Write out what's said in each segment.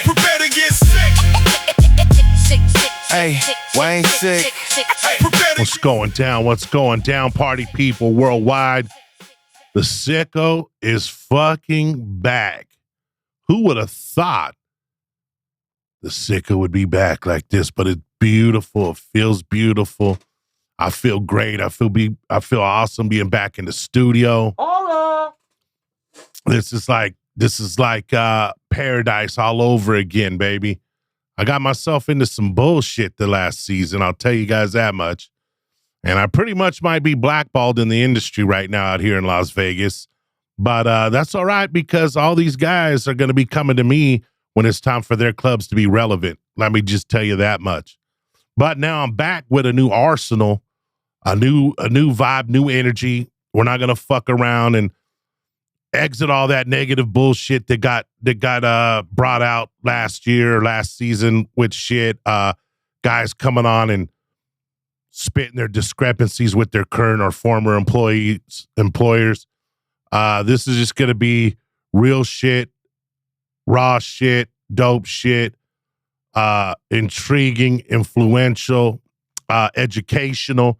Prepare to get sick. Hey, Wayne Sikk. What's going down? What's going down, party people worldwide? The Sicko is fucking back. Who would have thought the Sicko would be back like this? But it's beautiful. It feels beautiful. I feel great. I feel awesome being back in the studio. This is like paradise all over again, baby. I got myself into some bullshit the last season. I'll tell you guys that much. And I pretty much might be blackballed in the industry right now out here in Las Vegas. But that's all right, because all these guys are going to be coming to me when it's time for their clubs to be relevant. Let me just tell you that much. But now I'm back with a new arsenal, a new vibe, new energy. We're not going to fuck around and exit all that negative bullshit that got brought out last year or last season with shit. Guys coming on and spitting their discrepancies with their current or former employers. This is just going to be real shit, raw shit, dope shit, intriguing, influential, educational.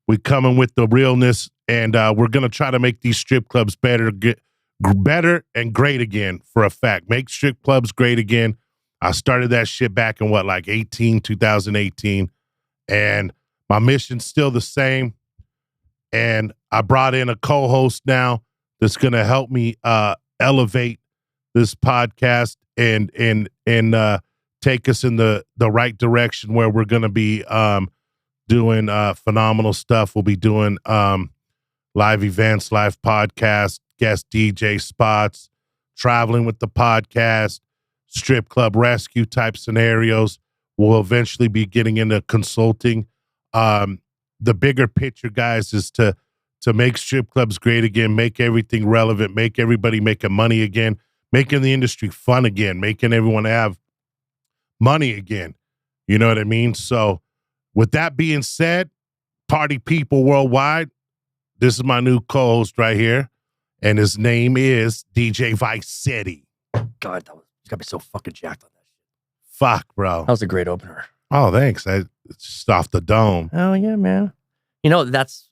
We're coming with the realness, and we're going to try to make these strip clubs better and great again, for a fact. Make strip clubs great again. I started that shit back in 2018, and my mission's still the same. And I brought in a co-host now that's going to help me elevate this podcast and take us in the right direction, where we're going to be doing phenomenal stuff. We'll be doing live events, live podcasts, guest DJ spots, traveling with the podcast, strip club rescue type scenarios. We'll eventually be getting into consulting. The bigger picture, guys, is to make strip clubs great again, make everything relevant, make everybody making money again, making the industry fun again, making everyone have money again. You know what I mean? So with that being said, party people worldwide, this is my new co-host right here. And his name is DJ Vice City. God, you got me so fucking jacked on that shit. Fuck, bro. That was a great opener. Oh, thanks. It's just off the dome. Oh, yeah, man. You know, that's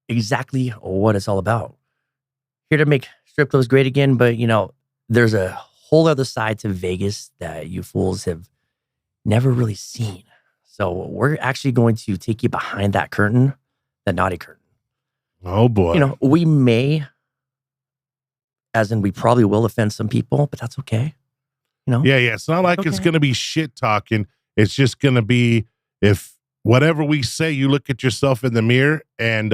exactly what it's all about. Here to make strip clubs great again, but, you know, there's a whole other side to Vegas that you fools have never really seen. So we're actually going to take you behind that curtain, the naughty curtain. Oh, boy. You know, we may, as in we probably will offend some people, but that's okay. You know? Yeah. It's not like it's going to be shit talking. It's just going to be, if whatever we say, you look at yourself in the mirror and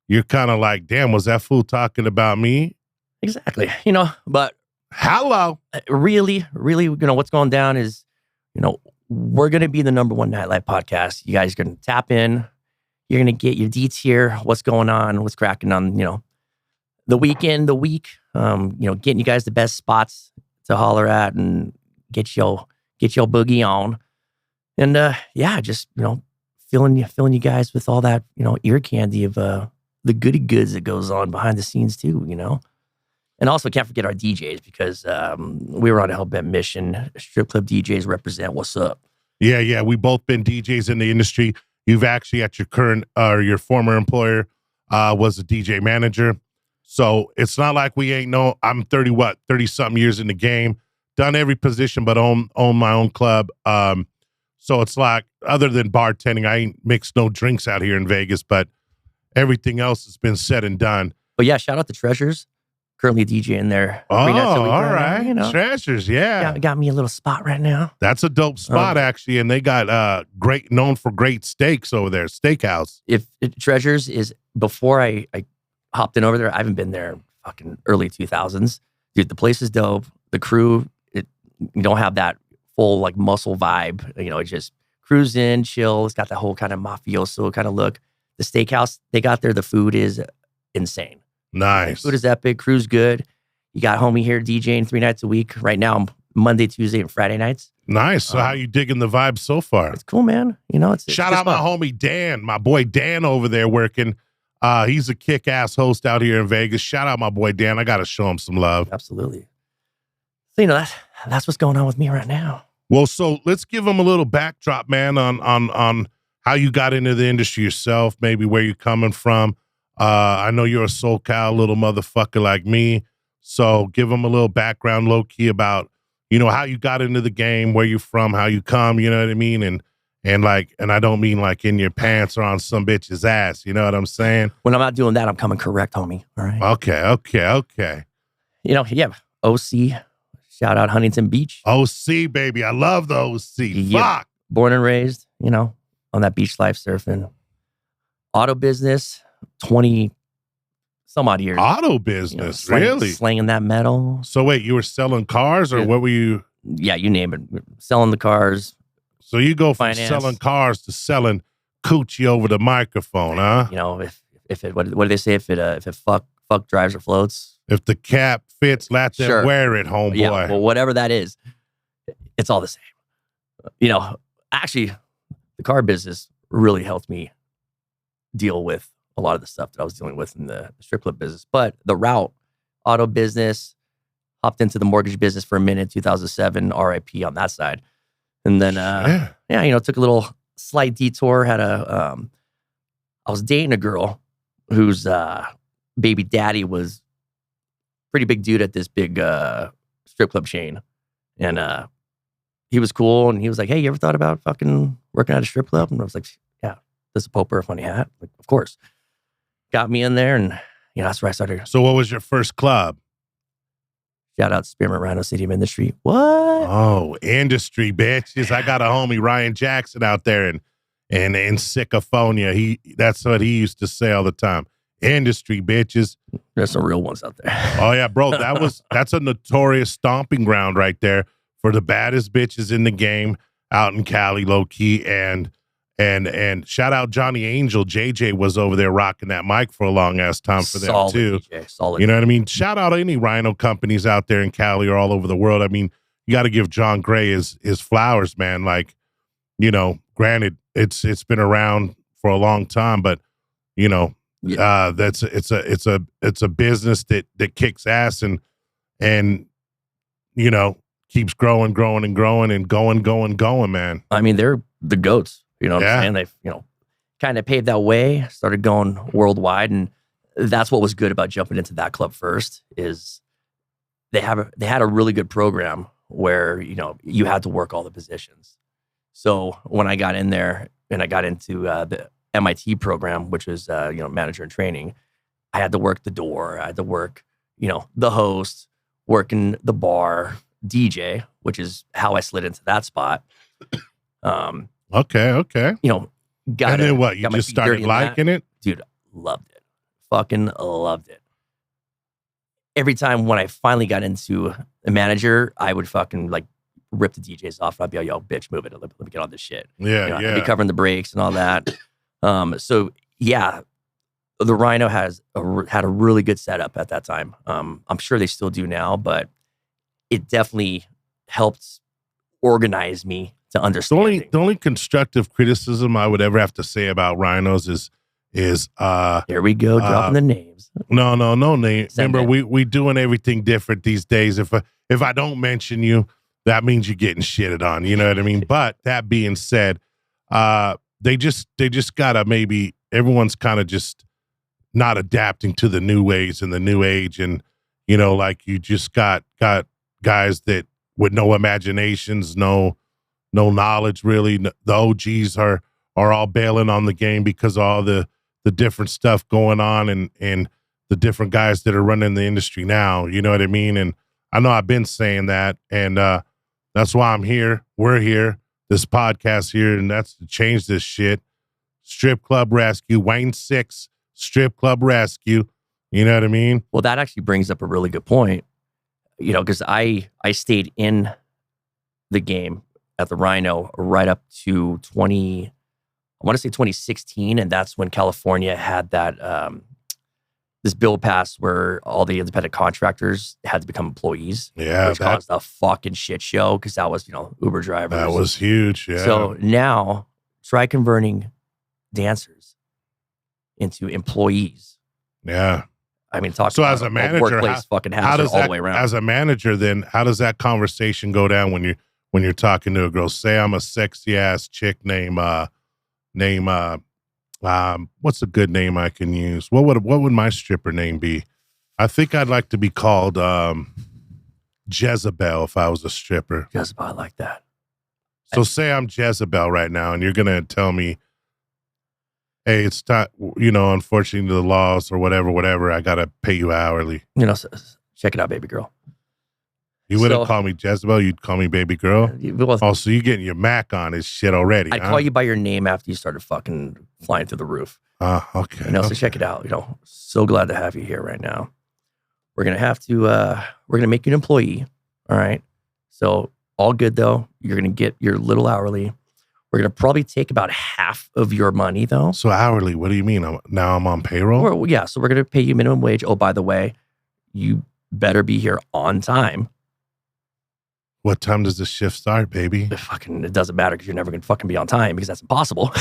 you're kind of like, damn, was that fool talking about me? Exactly. You know, but hello. Really, you know, what's going down is, you know, we're going to be the #1 Nightlife podcast. You guys are going to tap in. You're going to get your deets here. What's going on? What's cracking on, you know, the weekend, the week, you know, getting you guys the best spots to holler at and get your boogie on. And yeah, just, you know, filling you guys with all that, you know, ear candy of the goody goods that goes on behind the scenes too, you know. And also can't forget our DJs, because we were on a hell-bent mission. Strip club DJs represent. What's up? Yeah. We both been DJs in the industry. You've actually, at your current or your former employer, was a DJ manager. So it's not like we ain't I'm 30 something years in the game, done every position, but own my own club. So it's like, other than bartending, I ain't mixed no drinks out here in Vegas, but everything else has been said and done. But yeah, shout out to Treasures. Currently DJing there. Oh, all right. You know. Treasures, yeah. Got me a little spot right now. That's a dope spot, actually. And they got known for great steaks over there, steakhouse. If Treasures is, before I hopped in over there, I haven't been there fucking early 2000s. Dude, the place is dope. The crew, you don't have that full like muscle vibe. You know, it just cruise in, chill. It's got that whole kind of mafioso kind of look. The steakhouse they got there, the food is insane. Nice. Food is epic. Crew's good. You got homie here DJing 3 nights a week. Right now, Monday, Tuesday, and Friday nights. Nice. So how you digging the vibe so far? It's cool, man. You know, it's shout out my homie Dan, my boy Dan over there working. He's a kick-ass host out here in Vegas. Shout out my boy Dan. I got to show him some love. Absolutely. So, that's what's going on with me right now. Well, so let's give them a little backdrop, man, on how you got into the industry yourself, maybe where you're coming from. I know you're a SoCal little motherfucker like me, so give them a little background, low key, about how you got into the game, where you're from, how you come. You know what I mean? And I don't mean like in your pants or on some bitch's ass. You know what I'm saying? When I'm not doing that, I'm coming correct, homie. All right. Okay. Yeah. OC. Shout out Huntington Beach. OC, baby. I love the OC. Yeah. Fuck. Born and raised, on that beach life surfing. Auto business, 20 some odd years. Auto business, really? Slanging that metal. So wait, you were selling cars or what were you? Yeah, you name it. Selling the cars. So you go from finance. selling cars to selling coochie over the microphone, huh? If it, what do they say? If it fuck drives or floats. If the cap fits, let them Sure. wear it, homeboy. Yeah, well, whatever that is, it's all the same. Actually, the car business really helped me deal with a lot of the stuff that I was dealing with in the strip club business. But the route, auto business, hopped into the mortgage business for a minute, 2007, RIP on that side. And then, took a little slight detour. I was dating a girl whose baby daddy was pretty big dude at this big strip club chain. And he was cool. And he was like, hey, you ever thought about fucking working at a strip club? And I was like, yeah, does a Pope wear a funny hat? Like, of course. Got me in there, and that's where I started. So what was your first club? Shout out Spearmint, Rhino, City of Industry. What? Oh, industry, bitches. I got a homie, Ryan Jackson, out there in Sycophonia. That's what he used to say all the time. Industry, bitches. There's some real ones out there. Oh yeah, bro. That's a notorious stomping ground right there for the baddest bitches in the game out in Cali, low key. And shout out Johnny Angel. JJ was over there rocking that mic for a long ass time for them Solid too. DJ, solid. You know what I mean? Shout out any Rhino companies out there in Cali or all over the world. I mean, you got to give John Gray his flowers, man. Like, granted, it's been around for a long time, but it's a business that kicks ass and keeps growing and going, man. I mean, they're the GOATs. You know what I'm saying? They've, kind of paved that way, started going worldwide. And that's what was good about jumping into that club first is they had a really good program where, you had to work all the positions. So when I got in there and I got into the MIT program, which was, manager in training, I had to work the door. I had to work, the host, working the bar, DJ, which is how I slid into that spot. Okay. And then what? You just started liking it? Dude, loved it. Fucking loved it. Every time when I finally got into a manager, I would fucking rip the DJs off. I'd be like, yo, bitch, move it. Let me get on this shit. Yeah, I'd be covering the breaks and all that. So yeah, the Rhino had a really good setup at that time. I'm sure they still do now, but it definitely helped organize me to understand. The only constructive criticism I would ever have to say about Rhinos is here we go, dropping the names. No name. Remember, we doing everything different these days. If I don't mention you, that means you're getting shitted on. You know what I mean? But that being said, they just gotta, maybe everyone's kind of just not adapting to the new ways and the new age, and you just got guys that with no imaginations, no knowledge really. The OGs are all bailing on the game because of all the different stuff going on and the different guys that are running the industry now. You know what I mean? And I know I've been saying that, and that's why I'm here. We're here, this podcast here, and that's to change this shit. Strip Club Rescue, Wayne Sikk's Strip Club Rescue. You know what I mean? Well, that actually brings up a really good point. Because I stayed in the game at the Rhino right up to 2016, and that's when California had that this bill passed where all the independent contractors had to become employees. Yeah, which caused a fucking shit show because that was Uber drivers. That was huge. Yeah. So now try converting dancers into employees. Yeah. I mean, talk So about as a manager, workplace fucking hazard all the way around. As a manager, then how does that conversation go down when you're talking to a girl? Say I'm a sexy ass chick named what's a good name I can use? What would my stripper name be? I think I'd like to be called Jezebel if I was a stripper. Jezebel, I like that. So say I'm Jezebel right now, and you're gonna tell me, hey, it's not, unfortunately the laws or whatever, I gotta pay you hourly. Check it out, baby girl. You wouldn't call me Jezebel, you'd call me baby girl? So you getting your Mac on his shit already, I'd call you by your name after you started fucking flying through the roof. Okay. So check it out. So glad to have you here right now. We're going to make you an employee. All right. So all good though. You're going to get your little hourly. We're going to probably take about half of your money though. So hourly, what do you mean? Now I'm on payroll? Yeah. So we're going to pay you minimum wage. Oh, by the way, you better be here on time. What time does the shift start, baby? It doesn't matter because you're never going to fucking be on time because that's impossible.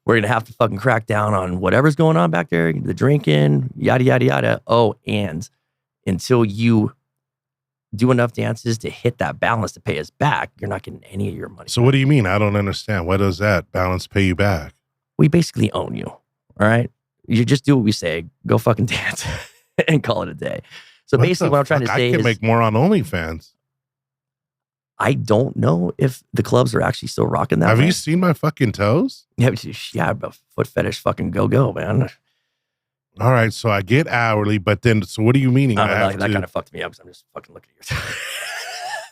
We're going to have to fucking crack down on whatever's going on back there, the drinking, yada, yada, yada. Oh, and until you do enough dances to hit that balance to pay us back, you're not getting any of your money. So what do you mean? I don't understand. What does that balance pay you back? We basically own you, all right? You just do what we say. Go fucking dance and call it a day. So basically what I'm trying to say is... I can make more on OnlyFans. I don't know if the clubs are actually still rocking that. Have you seen my fucking toes? Yeah, but foot fetish fucking go, man. All right, so I get hourly, but then, so what are you meaning? That kind of fucked me up because I'm just fucking looking at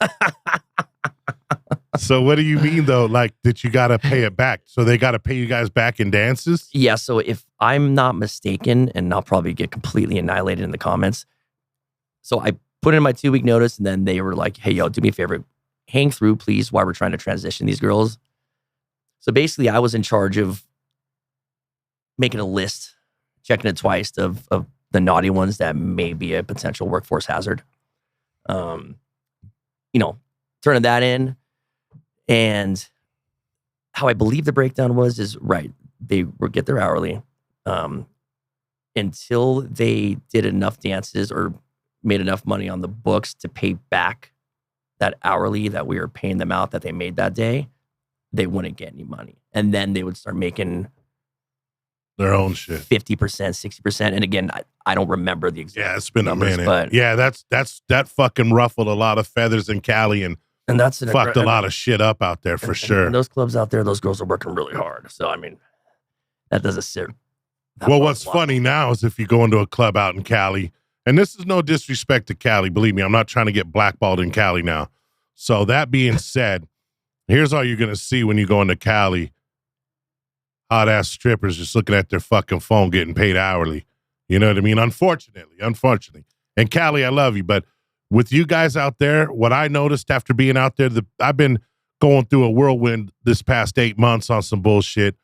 your So what do you mean though? Like that you got to pay it back? So they got to pay you guys back in dances? Yeah, so if I'm not mistaken, and I'll probably get completely annihilated in the comments. So I put in my 2-week notice and then they were like, hey, yo, do me a favor. Hang through, please, while we're trying to transition these girls. So basically, I was in charge of making a list, checking it twice of the naughty ones that may be a potential workforce hazard. Turning that in. And how I believe the breakdown is right. They would get their hourly until they did enough dances or made enough money on the books to pay back that hourly that we were paying them out that they made that day. They wouldn't get any money. And then they would start making their own shit. 50%, 60%. And again, I don't remember the exact it's been numbers, a minute. But yeah, that fucking ruffled a lot of feathers in Cali and that's fucked a lot of shit up out there for sure. And those clubs out there, those girls are working really hard. So, I mean, that doesn't sit. Well, what's funny now is if you go into a club out in Cali, and this is no disrespect to Cali, believe me, I'm not trying to get blackballed in Cali now. So that being said, here's all you're going to see when you go into Cali. Hot ass strippers just looking at their fucking phone getting paid hourly. You know what I mean? Unfortunately. And Cali, I love you, but with you guys out there, what I noticed after being out there, I've been going through a whirlwind this past 8 months on some bullshit.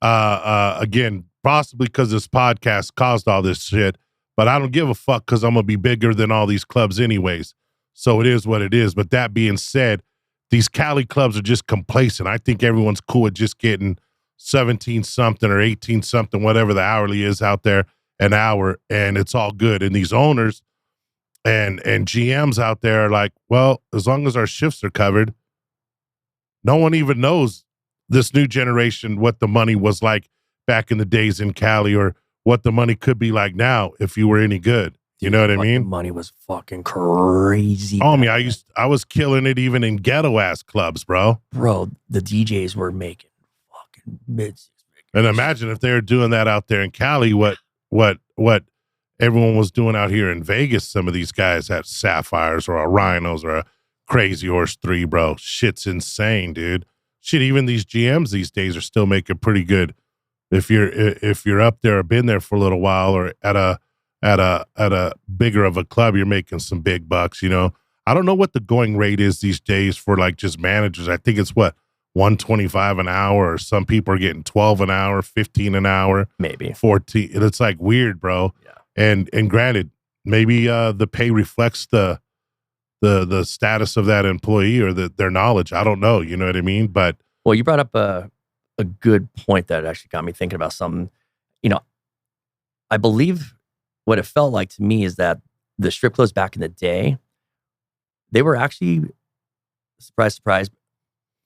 Again, possibly because this podcast caused all this shit, but I don't give a fuck because I'm going to be bigger than all these clubs anyways. So it is what it is. But that being said, these Cali clubs are just complacent. I think everyone's cool with just getting 17 something or 18 something, whatever the hourly is out there, an hour, and it's all good. And these owners and GMs out there are like, well, as long as our shifts are covered, no one even knows this new generation what the money was like back in the days in Cali or what the money could be like now if you were any good. You know what I mean? Money was fucking crazy. Oh, I was killing it even in ghetto ass clubs, bro. Bro, the DJs were making fucking mid-six figures. And imagine if they were doing that out there in Cali, what everyone was doing out here in Vegas. Some of these guys had Sapphires or a Rhinos or a Crazy Horse 3, bro. Shit's insane, dude. Shit, even these GMs these days are still making pretty good. If you're up there or been there for a little while or at a bigger of a club, you're making some big bucks, you know. I don't know what the going rate is these days for like just managers. I think it's what, $125 an hour, or some people are getting 12 an hour, 15 an hour, maybe 14. It's like weird, bro. Yeah. And granted, maybe the pay reflects the status of that employee or their knowledge. I don't know. You know what I mean? But well, you brought up a good point that actually got me thinking about something. You know, I believe what it felt like to me is that the strip clubs back in the day, they were actually, surprise, surprise,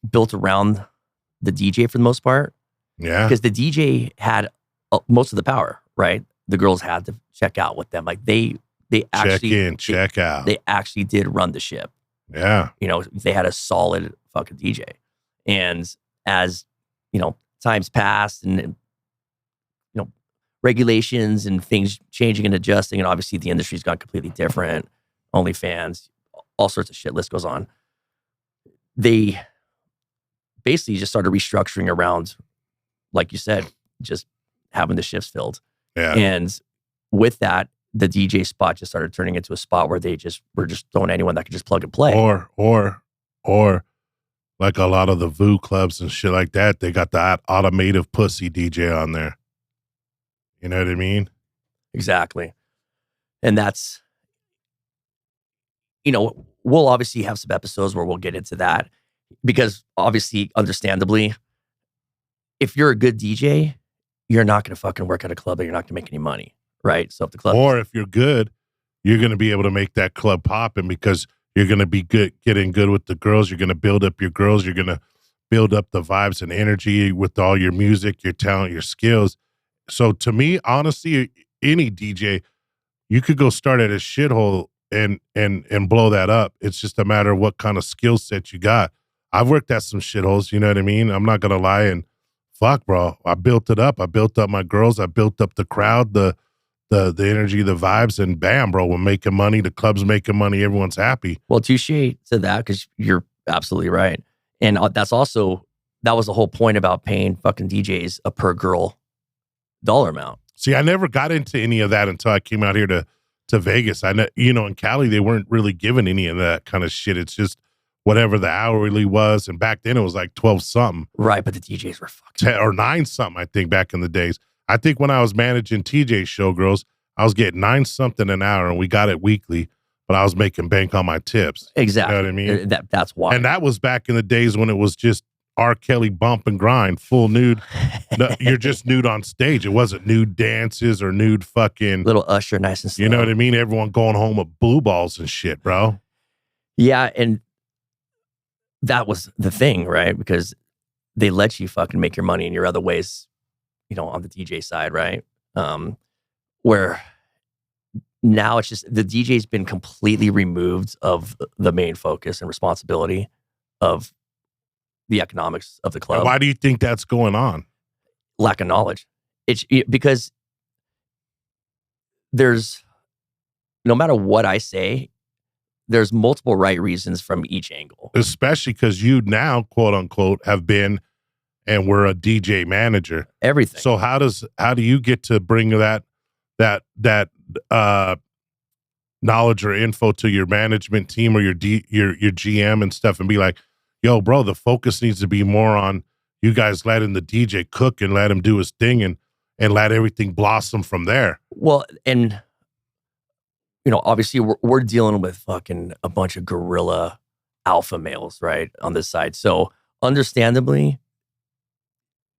built around the DJ for the most part. Yeah. Because the DJ had most of the power, right? The girls had to check out with them. Like they actually check in, check out. They actually did run the ship. Yeah. You know, they had a solid fucking DJ. And as, you know, times passed and, you know, regulations and things changing and adjusting, and obviously the industry's gone completely different. OnlyFans, all sorts of shit, list goes on. They basically just started restructuring around, like you said, just having the shifts filled. Yeah. And with that, the DJ spot just started turning into a spot where they just were just throwing anyone that could just plug and play. Or like a lot of the VU clubs and shit like that, they got that automated pussy DJ on there. You know what I mean? Exactly. And that's, you know, we'll obviously have some episodes where we'll get into that because obviously, understandably, if you're a good DJ, you're not going to fucking work at a club and you're not going to make any money, right? So if the club, or if you're good, you're going to be able to make that club popping because you're going to be good, getting good with the girls. You're going to build up your girls. You're going to build up the vibes and energy with all your music, your talent, your skills. So to me, honestly, any DJ, you could go start at a shithole and blow that up. It's just a matter of what kind of skill set you got. I've worked at some shitholes, you know what I mean? I'm not going to lie, and fuck, bro. I built it up. I built up my girls. I built up the crowd, the energy, the vibes, and bam, bro, we're making money. The club's making money. Everyone's happy. Well, touche to that because you're absolutely right. And that was the whole point about paying fucking DJs a per girl dollar amount. See, I never got into any of that until I came out here to Vegas. In Cali, they weren't really giving any of that kind of shit. It's just whatever the hourly was. And back then it was like 12 something. Right. But the DJs were fucking 10 or 9 something, I think, back in the days. I think when I was managing TJ Showgirls, I was getting 9 something an hour and we got it weekly, but I was making bank on my tips. Exactly. You know what I mean? That's why. And that was back in the days when it was just R. Kelly bump and grind, full nude. No, you're just nude on stage. It wasn't nude dances or nude fucking little Usher, nice and slow. You know what I mean? Everyone going home with blue balls and shit, bro. Yeah, and that was the thing, right? Because they let you fucking make your money in your other ways, you know, on the DJ side, right? Where now it's just the DJ's been completely removed of the main focus and responsibility of the economics of the club. And why do you think that's going on? Lack of knowledge. It's because there's, no matter what I say, there's multiple right reasons from each angle. Especially because you now, quote unquote, have been and we're a DJ manager. Everything. So how do you get to bring that knowledge or info to your management team or your GM and stuff and be like, yo, bro, the focus needs to be more on you guys letting the DJ cook and let him do his thing and let everything blossom from there. Well, and you know, obviously we're dealing with fucking a bunch of gorilla alpha males, right, on this side. So understandably,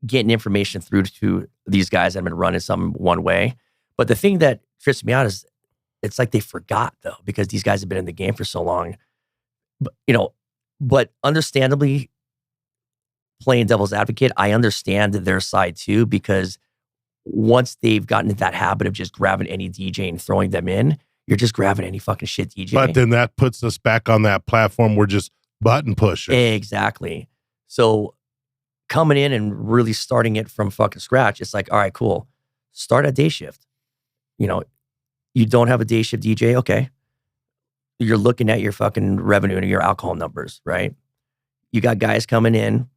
getting information through to these guys that have been running some one way. But the thing that trips me out is it's like they forgot though, because these guys have been in the game for so long. But, you know, but understandably, playing devil's advocate, I understand their side too, because once they've gotten into that habit of just grabbing any DJ and throwing them in, you're just grabbing any fucking shit DJ. But then that puts us back on that platform. We're just button pushers. Exactly. So coming in and really starting it from fucking scratch, it's like, all right, cool. Start a day shift. You know, you don't have a day shift DJ. Okay. You're looking at your fucking revenue and your alcohol numbers, right? You got guys coming in.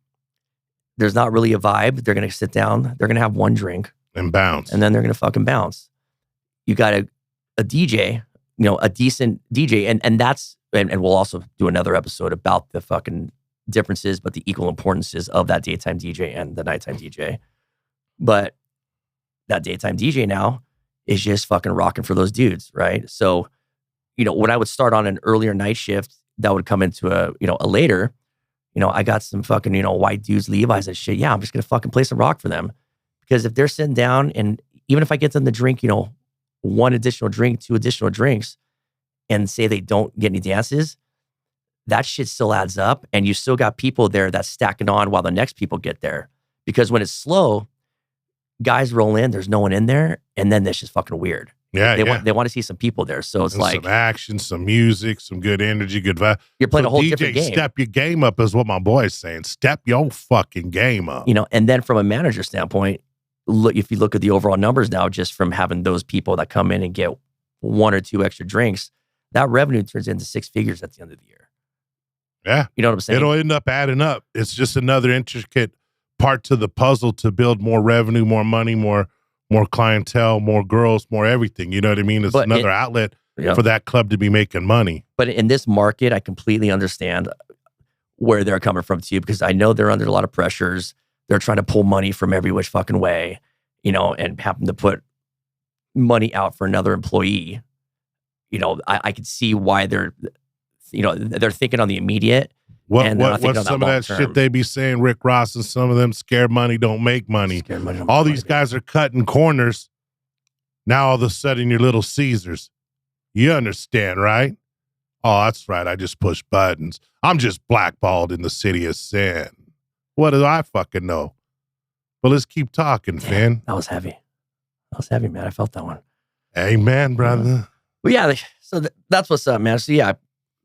There's not really a vibe. They're going to sit down. They're going to have one drink. And bounce. And then they're going to fucking bounce. You got a DJ, you know, a decent DJ. And that's, and we'll also do another episode about the fucking differences, but the equal importances of that daytime DJ and the nighttime DJ. But that daytime DJ now is just fucking rocking for those dudes, right? So, you know, when I would start on an earlier night shift, that would come into a later, you know, I got some fucking, white dudes, Levi's and shit. Yeah, I'm just going to fucking play some rock for them. Because if they're sitting down and even if I get them to drink, one additional drink, 2 additional drinks, and say they don't get any dances, that shit still adds up. And you still got people there that's stacking on while the next people get there. Because when it's slow, guys roll in, there's no one in there, and then that's just fucking weird. Yeah, they want to see some people there. So it's and like some action, some music, some good energy, good vibe. You're playing a whole DJ, different game. Step your game up is what my boy's saying. Step your fucking game up. And then from a manager standpoint, if you look at the overall numbers now, just from having those people that come in and get 1 or 2 extra drinks, that revenue turns into 6 figures at the end of the year. Yeah. You know what I'm saying? It'll end up adding up. It's just another intricate part to the puzzle to build more revenue, more money, more clientele, more girls, more everything. You know what I mean? It's another outlet for that club to be making money. But in this market, I completely understand where they're coming from too, because I know they're under a lot of pressures. They're trying to pull money from every which fucking way, and happen to put money out for another employee. I could see why they're thinking on the immediate. What's some of that shit they be saying, Rick Ross and some of them, scared money don't make money. All these guys are cutting corners. Now all of a sudden you're Little Caesars. You understand, right? Oh, that's right. I just push buttons. I'm just blackballed in the city of sin. What do I fucking know? But let's keep talking, Finn. That was heavy. Man. I felt that one. Amen, brother. Well, yeah. So that's what's up, man. So yeah,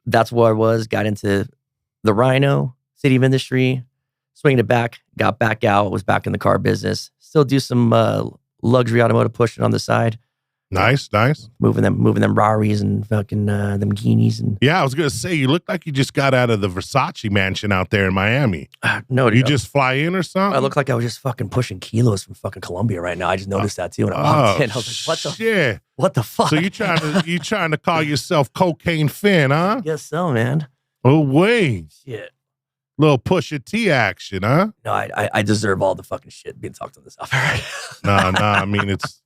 that's where I was. Got into the Rhino, City of Industry, swinging it back, got back out, was back in the car business. Still do some luxury automotive pushing on the side. Nice. Moving them Raris and fucking them Guineas. And yeah, I was going to say, you look like you just got out of the Versace mansion out there in Miami. No, dude. You just fly in or something? I look like I was just fucking pushing kilos from fucking Colombia right now. I just noticed that too. And I walked in. I was like, what the fuck? So you trying to call yourself Cocaine Finn, huh? Guess so, man. Oh, wait. Shit. Little Pusha T action, huh? No, I deserve all the fucking shit being talked on this off. No, I mean, it's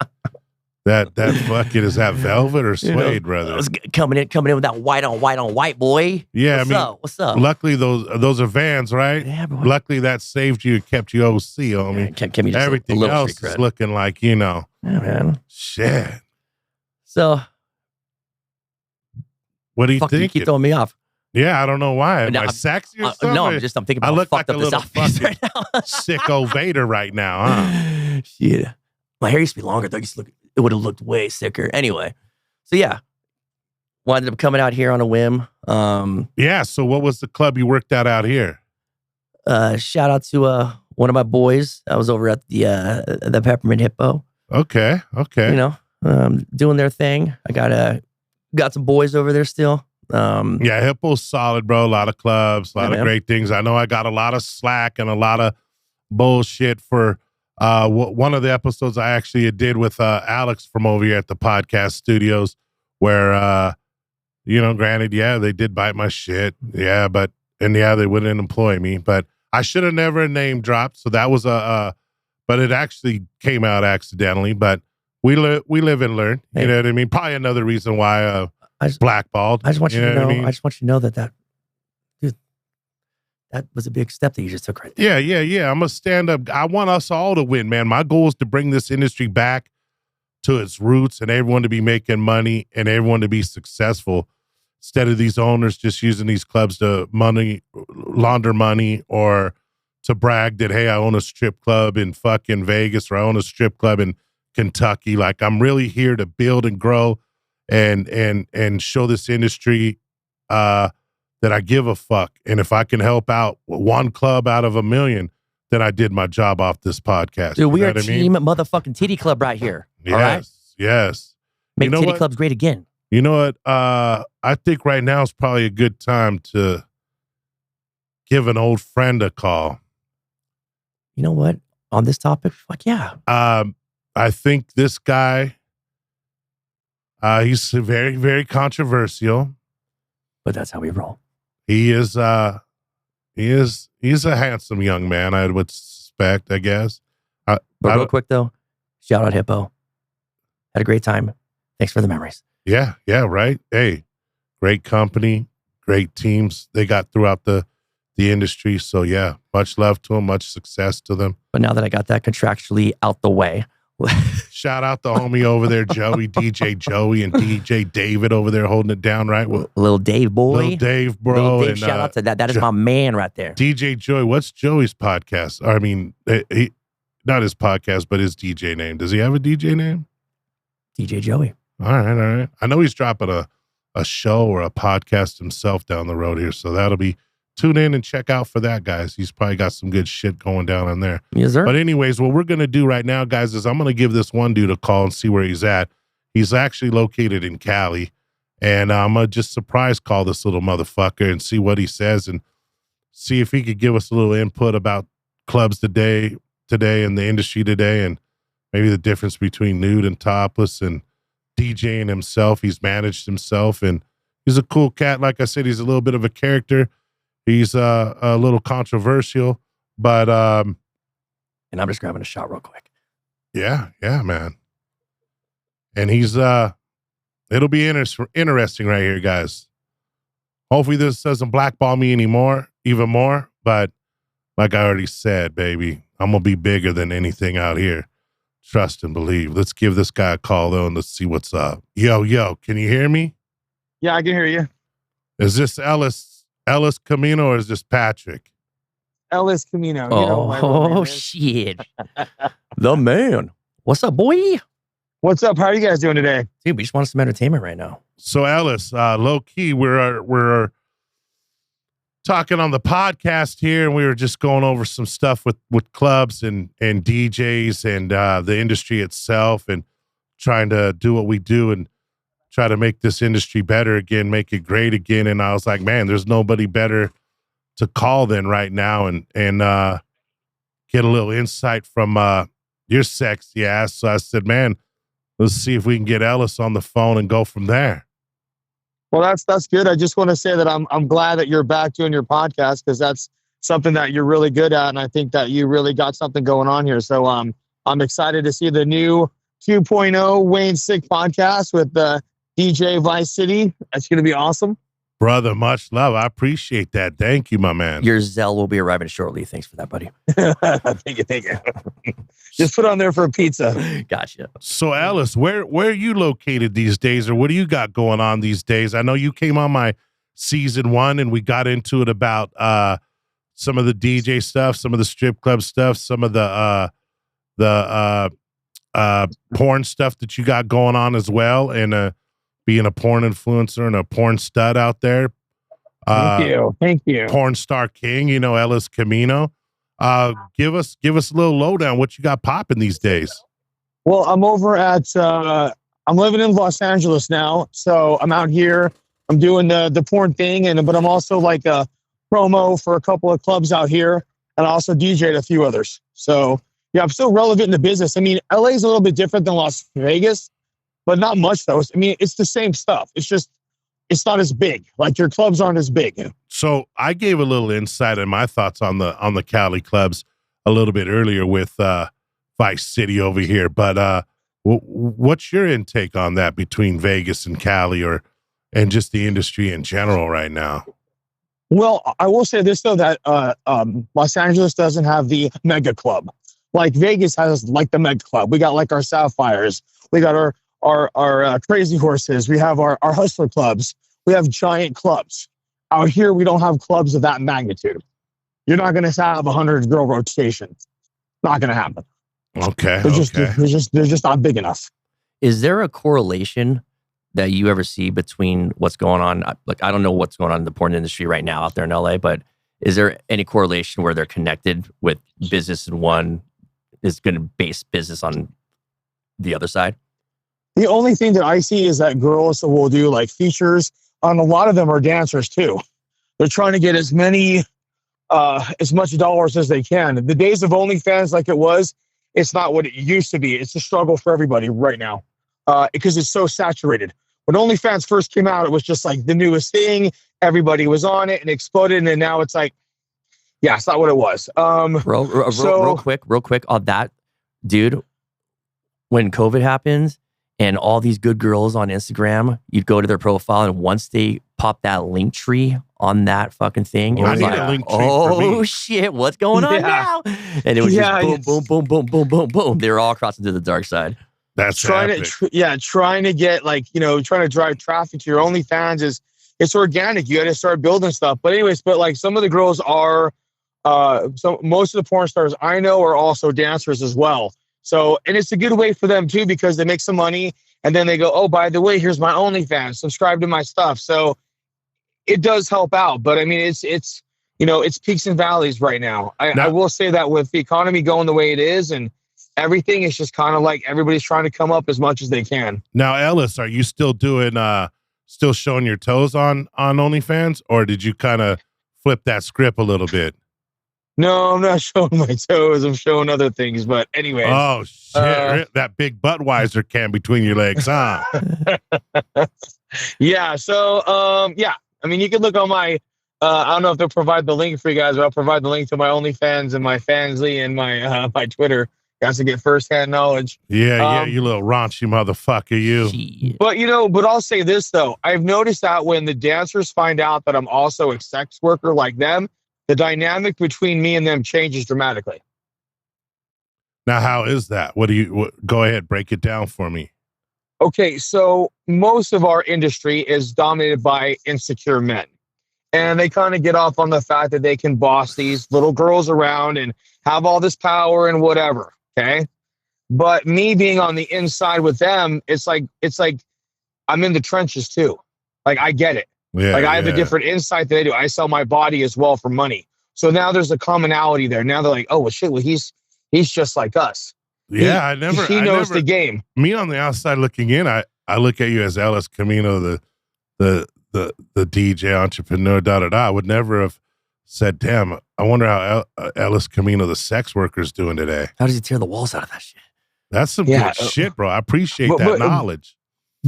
that bucket, is that velvet or suede, brother? I was coming in with that white on white, boy. Yeah, What's up? Luckily, those are Vans, right? Yeah, bro. Luckily, that saved you and kept you OC, homie. Yeah, kept me just everything a else is looking like, Yeah, man. Shit. So, what do you think? You keep throwing me off. Yeah, I don't know why. Am I sexy or something? No, I'm thinking about I look like a little fucking right Sicko Vader right now, huh? Shit. My hair used to be longer though. It would have looked way sicker. Anyway, so yeah, ended up coming out here on a whim. Yeah. So what was the club you worked out here? Shout out to one of my boys. I was over at the Peppermint Hippo. Okay. Doing their thing. I got some boys over there still. Yeah, Hippo's solid, bro. A lot of clubs, a lot of great things. I know I got a lot of slack and a lot of bullshit for one of the episodes I actually did with Alex from over here at the podcast studios, where granted, yeah, they did bite my shit, yeah, they wouldn't employ me, but I should have never name dropped. So that was but it actually came out accidentally. But we live and learn. Hey. You know what I mean? Probably another reason why blackballed. I just want you to know. I mean? I just want you to know that dude, that was a big step that you just took right there. Yeah. I'm gonna stand up. I want us all to win, man. My goal is to bring this industry back to its roots and everyone to be making money and everyone to be successful, instead of these owners just using these clubs to launder money or to brag that, hey, I own a strip club in fucking Vegas or I own a strip club in Kentucky. Like, I'm really here to build and grow and show this industry that I give a fuck. And if I can help out one club out of a million, then I did my job off this podcast. Dude, we are team motherfucking titty club right here. Yes, all right? Yes. Make titty clubs great again. You know what? I think right now is probably a good time to give an old friend a call. You know what? On this topic, fuck yeah. I think this guy, he's very, very controversial. But that's how we roll. He's a handsome young man, I would suspect, I guess. But real quick though, shout out Hippo. Had a great time. Thanks for the memories. Yeah, right. Hey, great company, great teams they got throughout the industry. So yeah, much love to them, much success to them. But now that I got that contractually out the way, Shout out the homie over there, Joey, DJ Joey, and DJ David over there holding it down, right? Well, Little Dave boy. Little Dave, bro. Little Dave, and, shout out to that. That is my man right there. DJ Joey, what's Joey's podcast? I mean, he not his podcast, but his DJ name. Does he have a DJ name? DJ Joey. All right. I know he's dropping a show or a podcast himself down the road here, so that'll be tune in and check out for that, guys. He's probably got some good shit going down on there. Yes, sir. But anyways, what we're going to do right now, guys, is I'm going to give this one dude a call and see where he's at. He's actually located in Cali, and I'm going to just surprise call this little motherfucker and see what he says and see if he could give us a little input about clubs today and the industry today, and maybe the difference between nude and topless and DJing himself. He's managed himself, and he's a cool cat. Like I said, he's a little bit of a character. He's a little controversial, but and I'm just grabbing a shot real quick. Yeah, man. And he's it'll be interesting right here, guys. Hopefully this doesn't blackball me even more. But like I already said, baby, I'm gonna be bigger than anything out here. Trust and believe. Let's give this guy a call though, and let's see what's up. Yo, can you hear me? Yeah, I can hear you. Is this Ellis Camino, or is this Patrick? Ellis Camino. Oh, shit. The man. What's up, boy? What's up? How are you guys doing today? Dude, we just want some entertainment right now. So Ellis, low key, we're talking on the podcast here, and we were just going over some stuff with clubs and DJs and the industry itself, and trying to do what we do and try to make this industry better again, make it great again. And I was like, man, there's nobody better to call than right now and get a little insight from your sexy ass. So I said, man, let's see if we can get Ellis on the phone and go from there. Well, that's good. I just want to say that I'm glad that you're back doing your podcast, because that's something that you're really good at, and I think that you really got something going on here. So I'm excited to see the new 2.0 Wayne Sikk podcast with DJ Vice City. That's going to be awesome. Brother, much love. I appreciate that. Thank you, my man. Your Zelle will be arriving shortly. Thanks for that, buddy. Thank you. Just put on there for a pizza. Gotcha. So, Ellis, where are you located these days, or what do you got going on these days? I know you came on my season 1, and we got into it about some of the DJ stuff, some of the strip club stuff, some of the porn stuff that you got going on as well, and being a porn influencer and a porn stud out there. Thank you. Porn star king, Ellis Camino. Give us a little lowdown. What you got popping these days? Well, I'm over at, I'm living in Los Angeles now. So I'm out here. I'm doing the porn thing, but I'm also like a promo for a couple of clubs out here, and I also DJ'd a few others. So yeah, I'm still relevant in the business. I mean, LA is a little bit different than Las Vegas, but not much though. I mean, it's the same stuff. It's just, it's not as big. Like your clubs aren't as big. So I gave a little insight and my thoughts on the Cali clubs a little bit earlier with Vice City over here. But what's your intake on that between Vegas and Cali, and just the industry in general right now? Well, I will say this though, that Los Angeles doesn't have the mega club. Like Vegas has like the mega club. We got like our Sapphires. We got our Crazy Horses. We have our Hustler clubs. We have giant clubs. Out here, we don't have clubs of that magnitude. You're not going to have 100 girl rotation. Not going to happen. Okay. They're just not big enough. Is there a correlation that you ever see between what's going on? Like, I don't know what's going on in the porn industry right now out there in LA, but is there any correlation where they're connected with business and one is going to base business on the other side? The only thing that I see is that girls will do like features, and a lot of them are dancers too. They're trying to get as much dollars as they can. The days of OnlyFans like it was, it's not what it used to be. It's a struggle for everybody right now because it's so saturated. When OnlyFans first came out, it was just like the newest thing. Everybody was on it and exploded. And now it's like, yeah, it's not what it was. Real quick on that, dude. When COVID happens, And all these good girls on Instagram, you'd go to their profile, and once they pop that link tree on that fucking thing, it I was need like, a link tree for oh me. shit, what's going on now? And it was Yeah, just boom, boom, boom, boom, boom, boom, boom. They were all crossing to the dark side. That's trying epic. trying to get like, trying to drive traffic to your OnlyFans it's organic. You got to start building stuff. But anyways, like some of the girls are, so most of the porn stars I know are also dancers as well. So, and it's a good way for them too, because they make some money and then they go, oh, by the way, here's my OnlyFans, subscribe to my stuff. So it does help out. But I mean, it's peaks and valleys right now. I will say that with the economy going the way it is and everything, is just kind of like everybody's trying to come up as much as they can. Now, Ellis, are you still doing, still showing your toes on OnlyFans, or did you kind of flip that script a little bit? No, I'm not showing my toes. I'm showing other things. But anyway. Oh, shit. That big Budweiser can between your legs, huh? Yeah. So, yeah. I mean, you can look on my, I don't know if they'll provide the link for you guys, but I'll provide the link to my OnlyFans and my Fansly and my Twitter. Guys to get firsthand knowledge. Yeah, you little raunchy motherfucker, you. But, but I'll say this, though. I've noticed that when the dancers find out that I'm also a sex worker like them, the dynamic between me and them changes dramatically. Now, how is that? Go ahead, break it down for me. Okay, so most of our industry is dominated by insecure men. And they kind of get off on the fact that they can boss these little girls around and have all this power and whatever, okay? But me being on the inside with them, it's like I'm in the trenches too. Like, I get it. Yeah, like, I have a different insight that they do. I sell my body as well for money. So now there's a commonality there. Now they're like, oh, well, shit, well, he's just like us. Yeah, he knows the game. Me on the outside looking in, I look at you as Ellis Camino, the DJ entrepreneur, I would never have said, damn, I wonder how Ellis Camino, the sex worker's doing today. How does he tear the walls out of that shit? That's some good shit, bro. I appreciate that knowledge.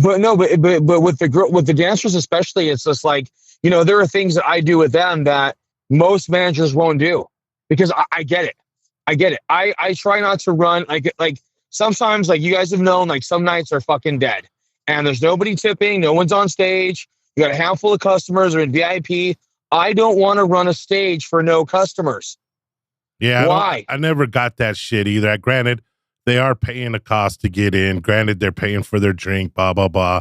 But with the dancers especially, it's just like, there are things that I do with them that most managers won't do, because I get it. I get it. I try not to run like sometimes, like you guys have known, like some nights are fucking dead and there's nobody tipping, no one's on stage. You got a handful of customers or in VIP. I don't want to run a stage for no customers. Yeah. Why? I never got that shit either. Granted, they are paying a cost to get in. Granted, they're paying for their drink, blah, blah, blah.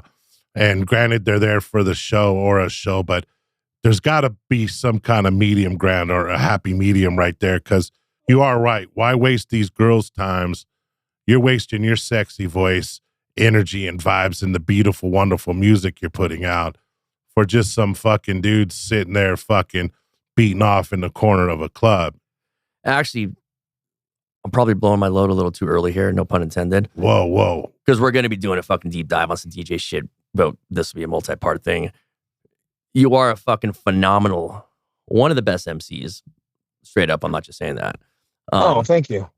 And granted, they're there for the show or a show, but there's got to be some kind of medium ground or a happy medium right there, because you are right. Why waste these girls' times? You're wasting your sexy voice, energy, and vibes and the beautiful, wonderful music you're putting out for just some fucking dudes sitting there fucking beating off in the corner of a club. Actually, I'm probably blowing my load a little too early here, no pun intended. Whoa. Because we're going to be doing a fucking deep dive on some DJ shit, but this will be a multi-part thing. You are a fucking phenomenal, one of the best MCs. Straight up, I'm not just saying that. Thank you.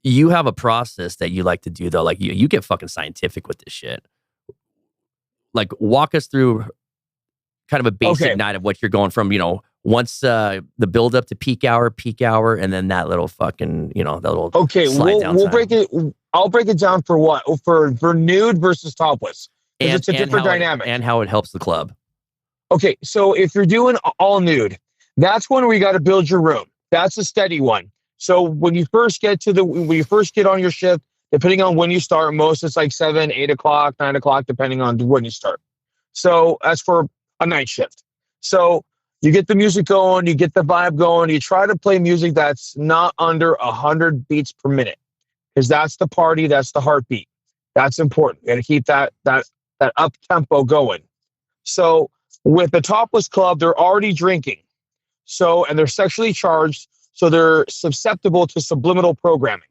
You have a process that you like to do, though. Like, you get fucking scientific with this shit. Like, walk us through kind of a basic night of what you're going from, once the build up to peak hour, and then that little fucking, that little we'll break it. I'll break it down for what? For nude versus topless. Because it's a different dynamic. And how it helps the club. Okay, so if you're doing all nude, that's when we got to build your room. That's a steady one. So when you first get on your shift, depending on when you start, most it's like 7, 8 o'clock, 9 o'clock, depending on when you start. So as for a night shift. So you get the music going, you get the vibe going, you try to play music that's not under 100 beats per minute, because that's the party, that's the heartbeat. That's important. You got to keep that up tempo going. So with the topless club, they're already drinking. So, and they're sexually charged, so they're susceptible to subliminal programming.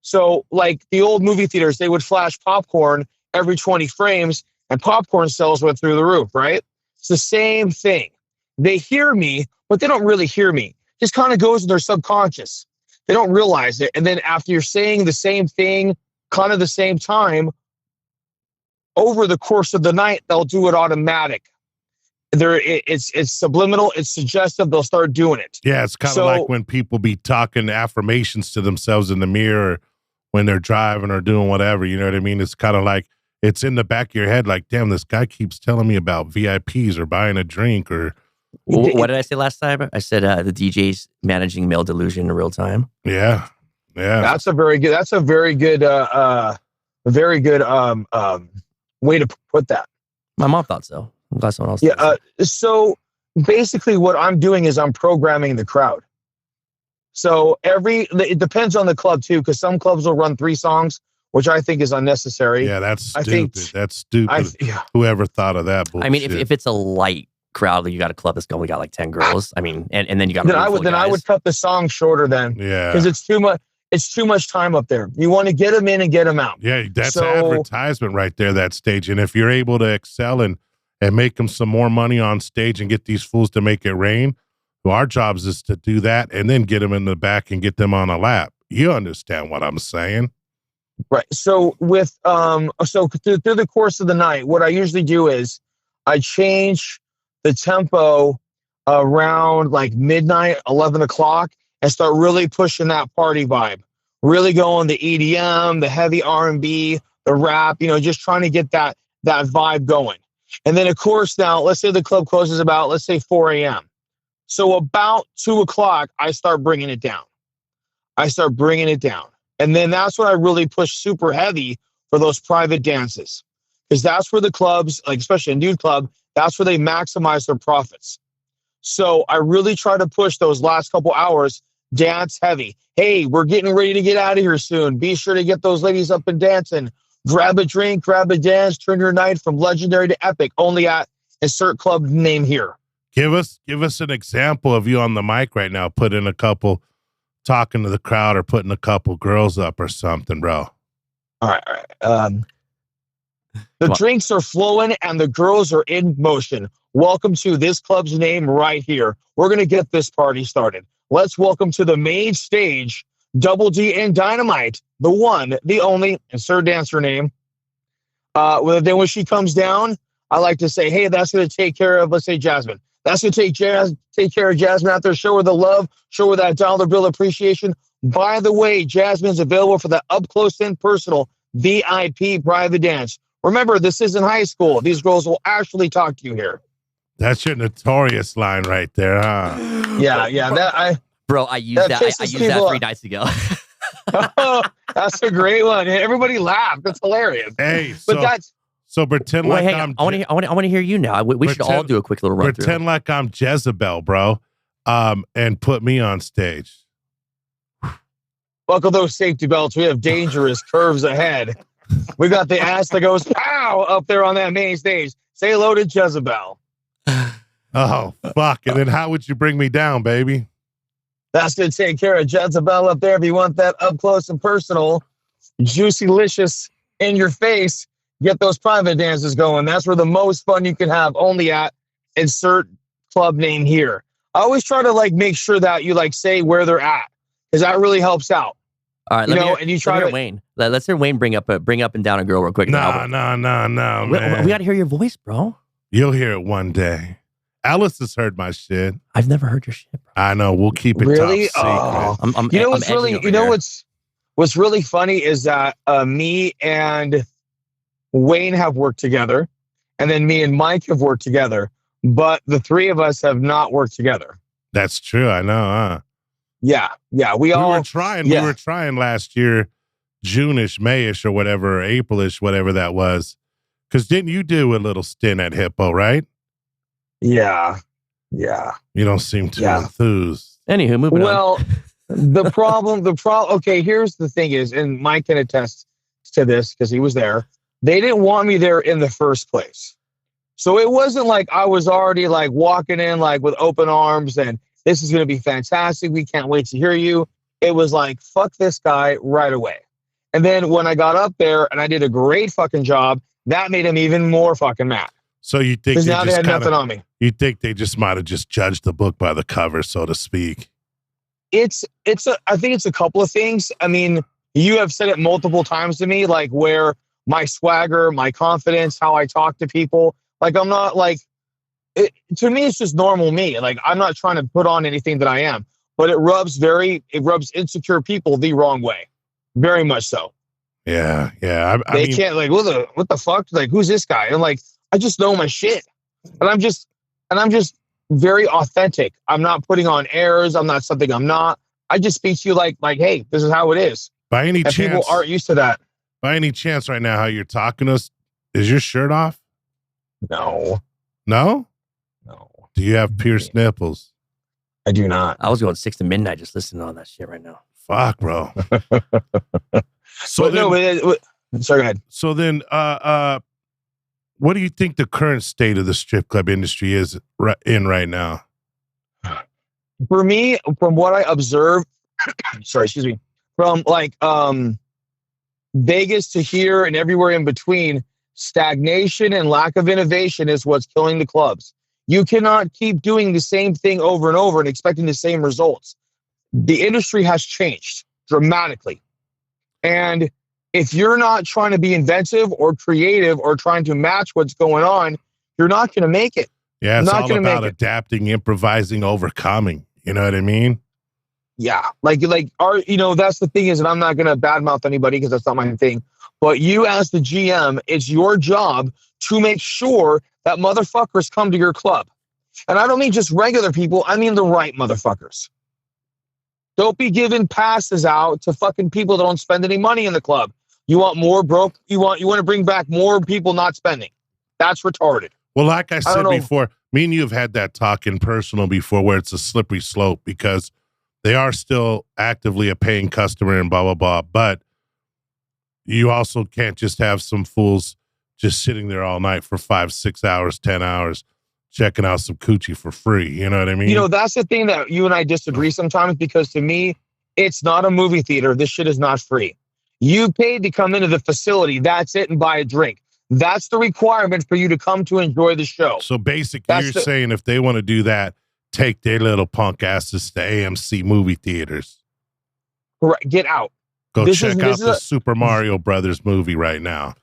So like the old movie theaters, they would flash popcorn every 20 frames and popcorn sales went through the roof, right? It's the same thing. They hear me, but they don't really hear me. Just kind of goes in their subconscious. They don't realize it. And then after you're saying the same thing, kind of the same time, over the course of the night, they'll do it automatic. It's subliminal, it's suggestive, they'll start doing it. Yeah, it's kind of like when people be talking affirmations to themselves in the mirror when they're driving or doing whatever. You know what I mean? It's kind of like, it's in the back of your head, like, damn, this guy keeps telling me about VIPs or buying a drink or. What did I say last time? I said the DJ's managing male delusion in real time. Yeah. That's a very good way to put that. My mom thought so. I'm glad someone else. Yeah. So basically, what I'm doing is I'm programming the crowd. So it depends on the club too, because some clubs will run 3 songs, which I think is unnecessary. Yeah, that's stupid. That's stupid. Whoever thought of that bullshit. I mean, if it's a light crowd, you got a club that's only got like 10 girls. I mean, and then you got. I would cut the song shorter then. Yeah, because it's too much. It's too much time up there. You want to get them in and get them out. Yeah, that's advertisement right there, that stage. And if you're able to excel and make them some more money on stage and get these fools to make it rain, well, our jobs is to do that and then get them in the back and get them on a lap. You understand what I'm saying? Right. So with through the course of the night, what I usually do is I change the tempo around like midnight, 11 o'clock, and start really pushing that party vibe. Really going the EDM, the heavy R&B, the rap, just trying to get that vibe going. And then, of course, now, let's say the club closes about, let's say 4 a.m. So about 2 o'clock, I start bringing it down. And then that's when I really push super heavy for those private dances. Because that's where the clubs, like especially a nude club, that's where they maximize their profits. So I really try to push those last couple hours dance heavy. Hey, we're getting ready to get out of here soon. Be sure to get those ladies up and dancing. Grab a drink, grab a dance, turn your night from legendary to epic. Only at insert club name here. Give us an example of you on the mic right now, putting a couple, talking to the crowd or putting a couple girls up or something, bro. All right. The drinks are flowing and the girls are in motion. Welcome to this club's name right here. We're going to get this party started. Let's welcome to the main stage, Double D and Dynamite, the one, the only, insert dancer name. Then when she comes down, I like to say, hey, that's going to take care of, let's say, Jasmine. That's going to take care of Jasmine out there. Show her the love. Show her that dollar bill appreciation. By the way, Jasmine's available for the up close and personal VIP private dance. Remember, this isn't high school. These girls will actually talk to you here. That's your notorious line right there, huh? Yeah. I used that 3 nights ago. Oh, that's a great one. Everybody laughed. That's hilarious. Hey, so pretend like I'm. I want to hear you now. We should all do a quick little run. Pretend like I'm Jezebel, bro. And put me on stage. Buckle those safety belts. We have dangerous curves ahead. We got the ass that goes pow up there on that main stage. Say hello to Jezebel. Oh, fuck. And then how would you bring me down, baby? That's going to take care of Jezebel up there. If you want that up close and personal, juicy, licious in your face, get those private dances going. That's where the most fun you can have, only at insert club name here. I always try to make sure that you say where they're at, because that really helps out. All right, let's hear Wayne. Let's hear Wayne bring up and down a girl real quick. No, man. We got to hear your voice, bro. You'll hear it one day. Ellis has heard my shit. I've never heard your shit, bro. I know. We'll keep it really top secret. What's really funny is that me and Wayne have worked together, and then me and Mike have worked together, but the 3 of us have not worked together. That's true. I know, huh? Yeah. We were trying. Yeah. We were trying last year, June-ish, May-ish, or whatever, or April-ish, whatever that was. Because didn't you do a little stint at Hippo, right? Yeah. You don't seem too enthused. Anywho, moving on. Well, the problem, okay, here's the thing is, and Mike can attest to this because he was there. They didn't want me there in the first place. So it wasn't like I was already walking in with open arms and this is going to be fantastic. We can't wait to hear you. It was fuck this guy right away. And then when I got up there and I did a great fucking job, that made him even more fucking mad. So you think because now they had nothing on me? You think they just might have just judged the book by the cover, so to speak? I think it's a couple of things. I mean, you have said it multiple times to me, where my swagger, my confidence, how I talk to people, I'm not to me, it's just normal me. I'm not trying to put on anything that I am, but it rubs insecure people the wrong way. Very much so. Yeah. I They mean, can't like what the fuck? Like, who's this guy? And like, I just know my shit. And I'm just very authentic. I'm not putting on airs. I'm not something I'm not. I just speak to you like, hey, this is how it is. by any And chance, people aren't used to that. by any chance, right now, how you're talking to us, is your shirt off? No. No. Do you have pierced nipples? I do not. I was going 6 to midnight just listening to all that shit right now. Fuck, bro. So But then, sorry, go ahead. so then, what do you think the current state of the strip club industry is in right now? For me, from what I observe, sorry, excuse me, from like Vegas to here and everywhere in between, stagnation and lack of innovation is what's killing the clubs. You cannot keep doing the same thing over and over and expecting the same results. The industry has changed dramatically. And if you're not trying to be inventive or creative or trying to match what's going on, you're not going to make it. Yeah, it's Not all gonna about make it. adapting, improvising, overcoming. You know what I mean? Yeah. Like, that's the thing is, and I'm not going to badmouth anybody because that's not my thing. But you as the GM, it's your job to make sure that motherfuckers come to your club. And I don't mean just regular people. I mean the right motherfuckers. Don't be giving passes out to fucking people that don't spend any money in the club. You want more broke? You want to bring back more people not spending. That's retarded. Well, like I said don't know. before, me and you have had that talk in personal before where it's a slippery slope because they are still actively a paying customer and blah, blah, blah. But you also can't just have some fools just sitting there all night for 5, 6 hours, 10 hours, checking out some coochie for free. You know what I mean? That's the thing that you and I disagree sometimes because to me, it's not a movie theater. This shit is not free. You paid to come into the facility. That's it, and buy a drink. That's the requirement for you to come to enjoy the show. So basically, you're saying if they want to do that, take their little punk asses to AMC movie theaters. Correct. Get out. Go check out the Super Mario Brothers movie right now.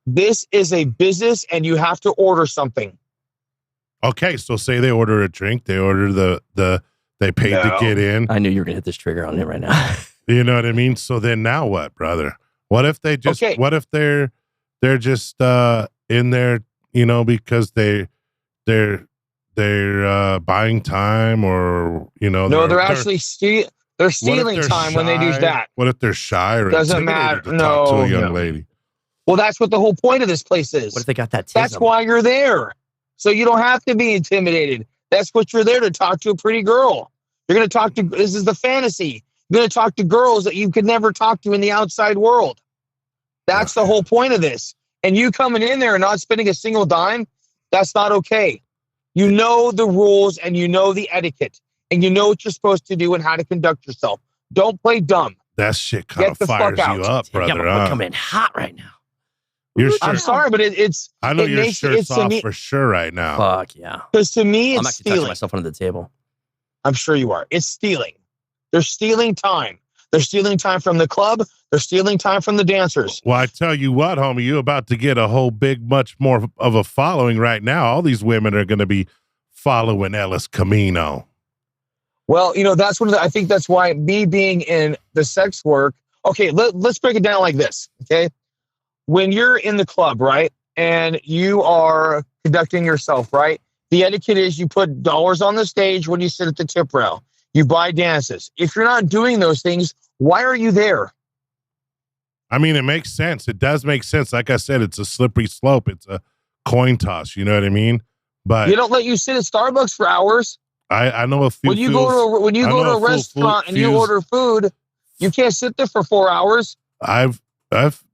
This is a business, and you have to order something. Okay, so say they order a drink, they order they paid to get in. I knew you were gonna hit this trigger on it right now. You know what I mean? So then now what, brother? What if they just? Okay. What if they're just in there? Because they're buying time, or No, they're actually they're stealing time when they do that. What if they're shy or Doesn't intimidated matter. to talk to a No. young lady? Well, that's what the whole point of this place is. What if they got that? That's why you're there. So you don't have to be intimidated. That's what you're there to talk to a pretty girl. You're going to talk to, this is the fantasy. You're going to talk to girls that you could never talk to in the outside world. That's the whole point of this. And you coming in there and not spending a single dime, that's not okay. You know the rules and you know the etiquette and you know what you're supposed to do and how to conduct yourself. Don't play dumb. That shit kind of Get the fires fuck out. you up, brother. We're coming in hot right now. Your I'm shirt, sorry, but it's. I know it your makes- shirt's it's to off me- for sure right now. Fuck yeah. Because to me, I'm it's actually touching stealing. myself under the table. I'm sure you are. It's stealing. They're stealing time. They're stealing time from the club. They're stealing time from the dancers. Well, I tell you what, homie, you're about to get a whole much more of a following right now. All these women are going to be following Ellis Camino. Well, that's I think that's why me being in the sex work. Okay, let's break it down like this. Okay. When you're in the club, right, and you are conducting yourself, right, the etiquette is you put dollars on the stage when you sit at the tip rail. You buy dances. If you're not doing those things, why are you there? I mean, it makes sense. It does make sense. Like I said, it's a slippery slope. It's a coin toss. You know what I mean? But You don't let you sit at Starbucks for hours. I know a few. When you go to a restaurant and you order food, you can't sit there for 4 hours. I've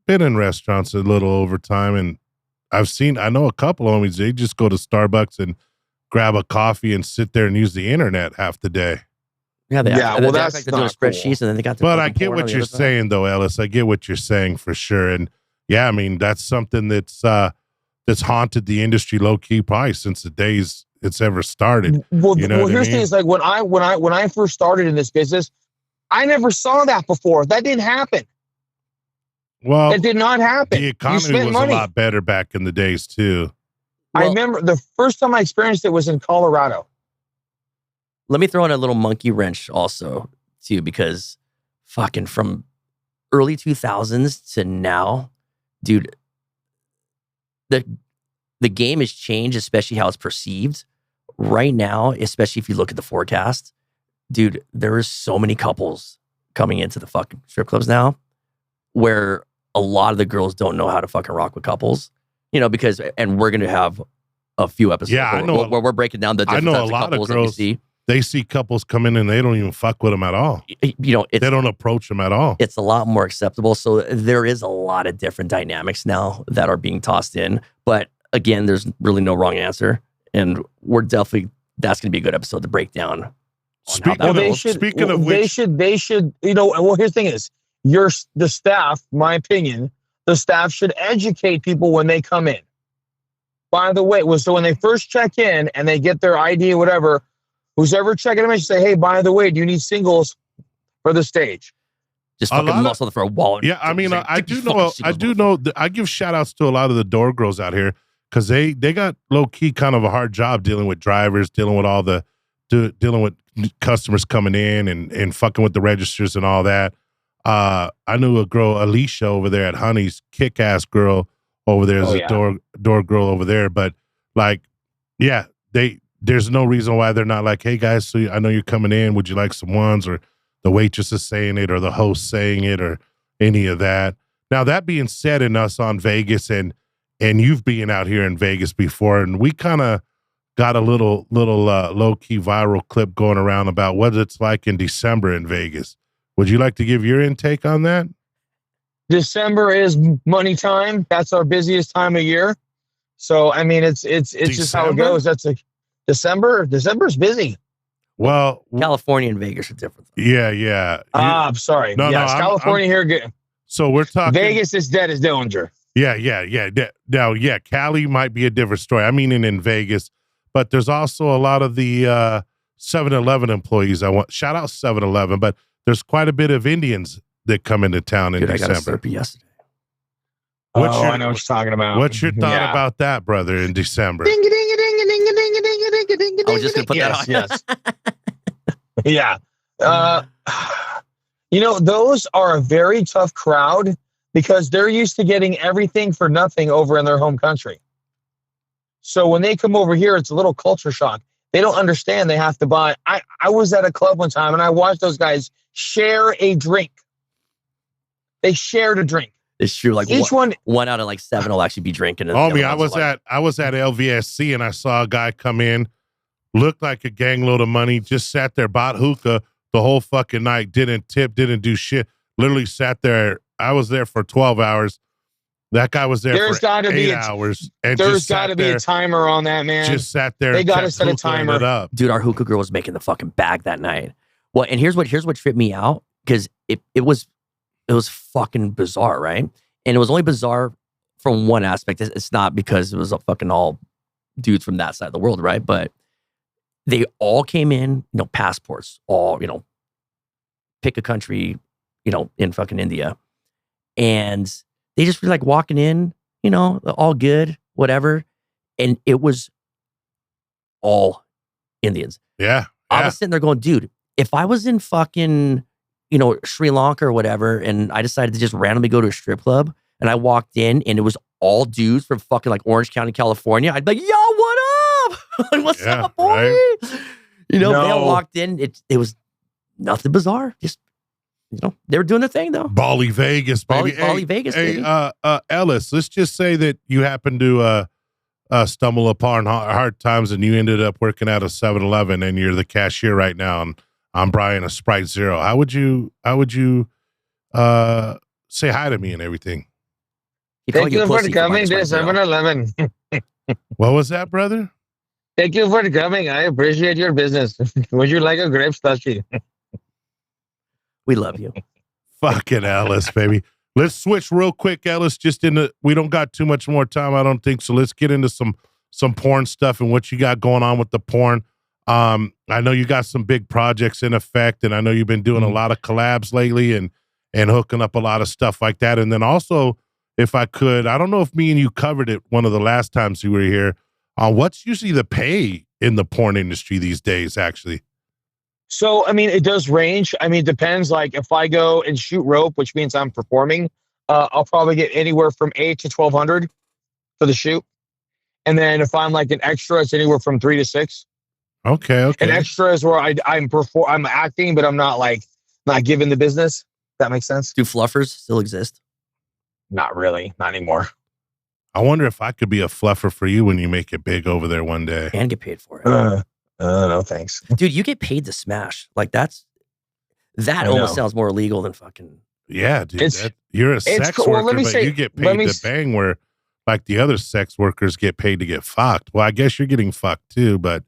been in restaurants a little over time, and I know a couple of homies. They just go to Starbucks and grab a coffee and sit there and use the internet half the day. Yeah, they Yeah, act, well, they that's act like they're doing not cool. spreadsheets, and then they got. But I get what you're saying, though, Ellis. I get what you're saying for sure, and yeah, I mean that's something that's haunted the industry low key probably since the days it's ever started. Well, You know what I here's the mean? thing: is like when I first started in this business, I never saw that before. That didn't happen. Well, It did not happen. the You economy spent was money. a lot better back in the days too. I remember the first time I experienced it was in Colorado. Let me throw in a little monkey wrench also too, because fucking from early 2000s to now, dude, the game has changed, especially how it's perceived. Right now, especially if you look at the forecast, dude, there is so many couples coming into the fucking strip clubs now where a lot of the girls don't know how to fucking rock with couples, because, and we're going to have a few episodes where we're breaking down the different types of couples that we see. They see couples come in and they don't even fuck with them at all. They don't approach them at all. It's a lot more acceptable. So there is a lot of different dynamics now that are being tossed in. But again, there's really no wrong answer. And that's going to be a good episode to break down. Speaking of which, they should, well, here's the thing is, the staff, my opinion, the staff should educate people when they come in. By the way, so when they first check in and they get their ID or whatever, who's ever checking them in should say, hey, by the way, do you need singles for the stage? Just fucking muscle for a wallet. Yeah, I mean, I do know, I give shout outs to a lot of the door girls out here because they got low key kind of a hard job dealing with drivers, dealing with customers coming in and fucking with the registers and all that. I knew a girl, Alicia, over there at Honey's, kick-ass girl over there is door girl over there. But like, yeah, there's no reason why they're not like, hey guys, so I know you're coming in. Would you like some ones? Or the waitress is saying it, or the host saying it, or any of that. Now that being said, in us on Vegas and you've been out here in Vegas before, and we kind of got a little low key viral clip going around about what it's like in December in Vegas. Would you like to give your intake on that? December is money time. That's our busiest time of year. So I mean, it's just how it goes. That's December. December's busy. Well, California and Vegas are different. Yeah. I'm sorry. No, California here. So we're talking. Vegas is dead as Dillinger. Yeah. Now, Cali might be a different story. I mean, in Vegas, but there's also a lot of the 7-Eleven employees. Shout out 7-Eleven, but there's quite a bit of Indians that come into town in December. I got a yesterday. I know what you're talking about. What's your thought about that, brother, in December? Ding, ding, ding, ding, ding, ding, ding, ding, ding, ding, I was just going to put that on. Yes. Yeah. Those are a very tough crowd because they're used to getting everything for nothing over in their home country. So when they come over here, it's a little culture shock. They don't understand they have to buy. I was at a club one time and I watched those guys share a drink. They shared a drink. It's true. Like one out of like 7 will actually be drinking. Homie, I was at LVSC and I saw a guy come in, looked like a gang load of money, just sat there, bought hookah the whole fucking night, didn't tip, didn't do shit. Literally sat there. I was there for 12 hours. That guy was there for 8 hours. And there's got to be a timer on that, man. Just sat there. They got to set a timer. Dude, our hookah girl was making the fucking bag that night. Well, and here's what tripped me out because it was fucking bizarre, right? And it was only bizarre from one aspect. It's not because it was a fucking all dudes from that side of the world, right? But they all came in, passports, all, pick a country, in fucking India. And they just were like walking in, all good, whatever. And it was all Indians. Yeah. I was sitting there going, dude, if I was in fucking, Sri Lanka or whatever, and I decided to just randomly go to a strip club and I walked in and it was all dudes from fucking like Orange County, California, I'd be like, yo, what up? Like, what's up, boy? Right? They all walked in. It was nothing bizarre. Just, they were doing their thing though. Bali Vegas, baby. Bali Vegas, baby. Ellis, let's just say that you happened to stumble upon hard times and you ended up working at a 7-Eleven and you're the cashier right now and I'm Brian, a Sprite Zero. How would you say hi to me and everything? Thank you for coming to 7-Eleven. What was that, brother? Thank you for coming. I appreciate your business. Would you like a grape slushy? We love you. Fucking Ellis, baby. Let's switch real quick, Ellis. We don't got too much more time, I don't think. So let's get into some porn stuff and what you got going on with the porn. I know you got some big projects in effect, and I know you've been doing a lot of collabs lately and hooking up a lot of stuff like that. And then also, if I could, I don't know if me and you covered it one of the last times you were here. What's usually the pay in the porn industry these days, actually? So, I mean, it does range. I mean, it depends. Like if I go and shoot rope, which means I'm performing, I'll probably get anywhere from 8 to 1,200 for the shoot. And then if I'm like an extra, it's anywhere from 3 to 6. Okay. An extra is where I'm acting, but I'm not giving the business. That makes sense. Do fluffers still exist? Not really, not anymore. I wonder if I could be a fluffer for you when you make it big over there one day. And get paid for it. No, thanks. Dude, you get paid to smash. Like that almost sounds more illegal than fucking. Yeah, dude. You're a sex worker, but you get paid to bang where like the other sex workers get paid to get fucked. Well, I guess you're getting fucked too, but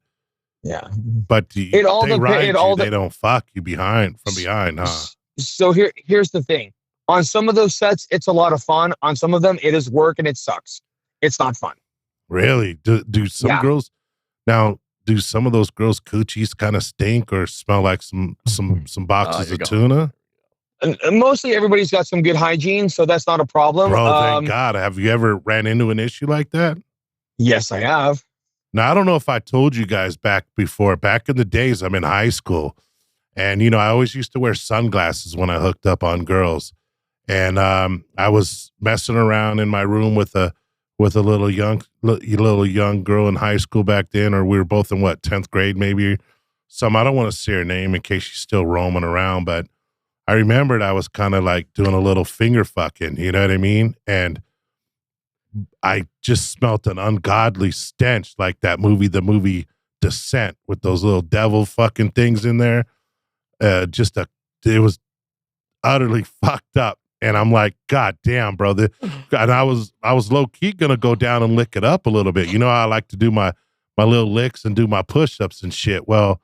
yeah. But they don't fuck you from behind, huh? So here's the thing. On some of those sets, it's a lot of fun. On some of them, it is work and it sucks. It's not fun. Really? Do some girls now? Do some of those girls' coochies kind of stink or smell like some boxes of tuna? And mostly everybody's got some good hygiene, so that's not a problem. Bro, thank God. Have you ever ran into an issue like that? Yes, I have. Now, I don't know if I told you guys back in the days, I'm in high school. And, I always used to wear sunglasses when I hooked up on girls. And I was messing around in my room with a little young girl in high school back then, or we were both in 10th grade maybe. I don't want to say her name in case she's still roaming around, but I remembered I was kind of like doing a little finger fucking, you know what I mean? And I just smelt an ungodly stench like the movie Descent with those little devil fucking things in there. It was utterly fucked up. And I'm like, God damn, bro. And I was low key gonna go down and lick it up a little bit. I like to do my little licks and do my push-ups and shit. Well,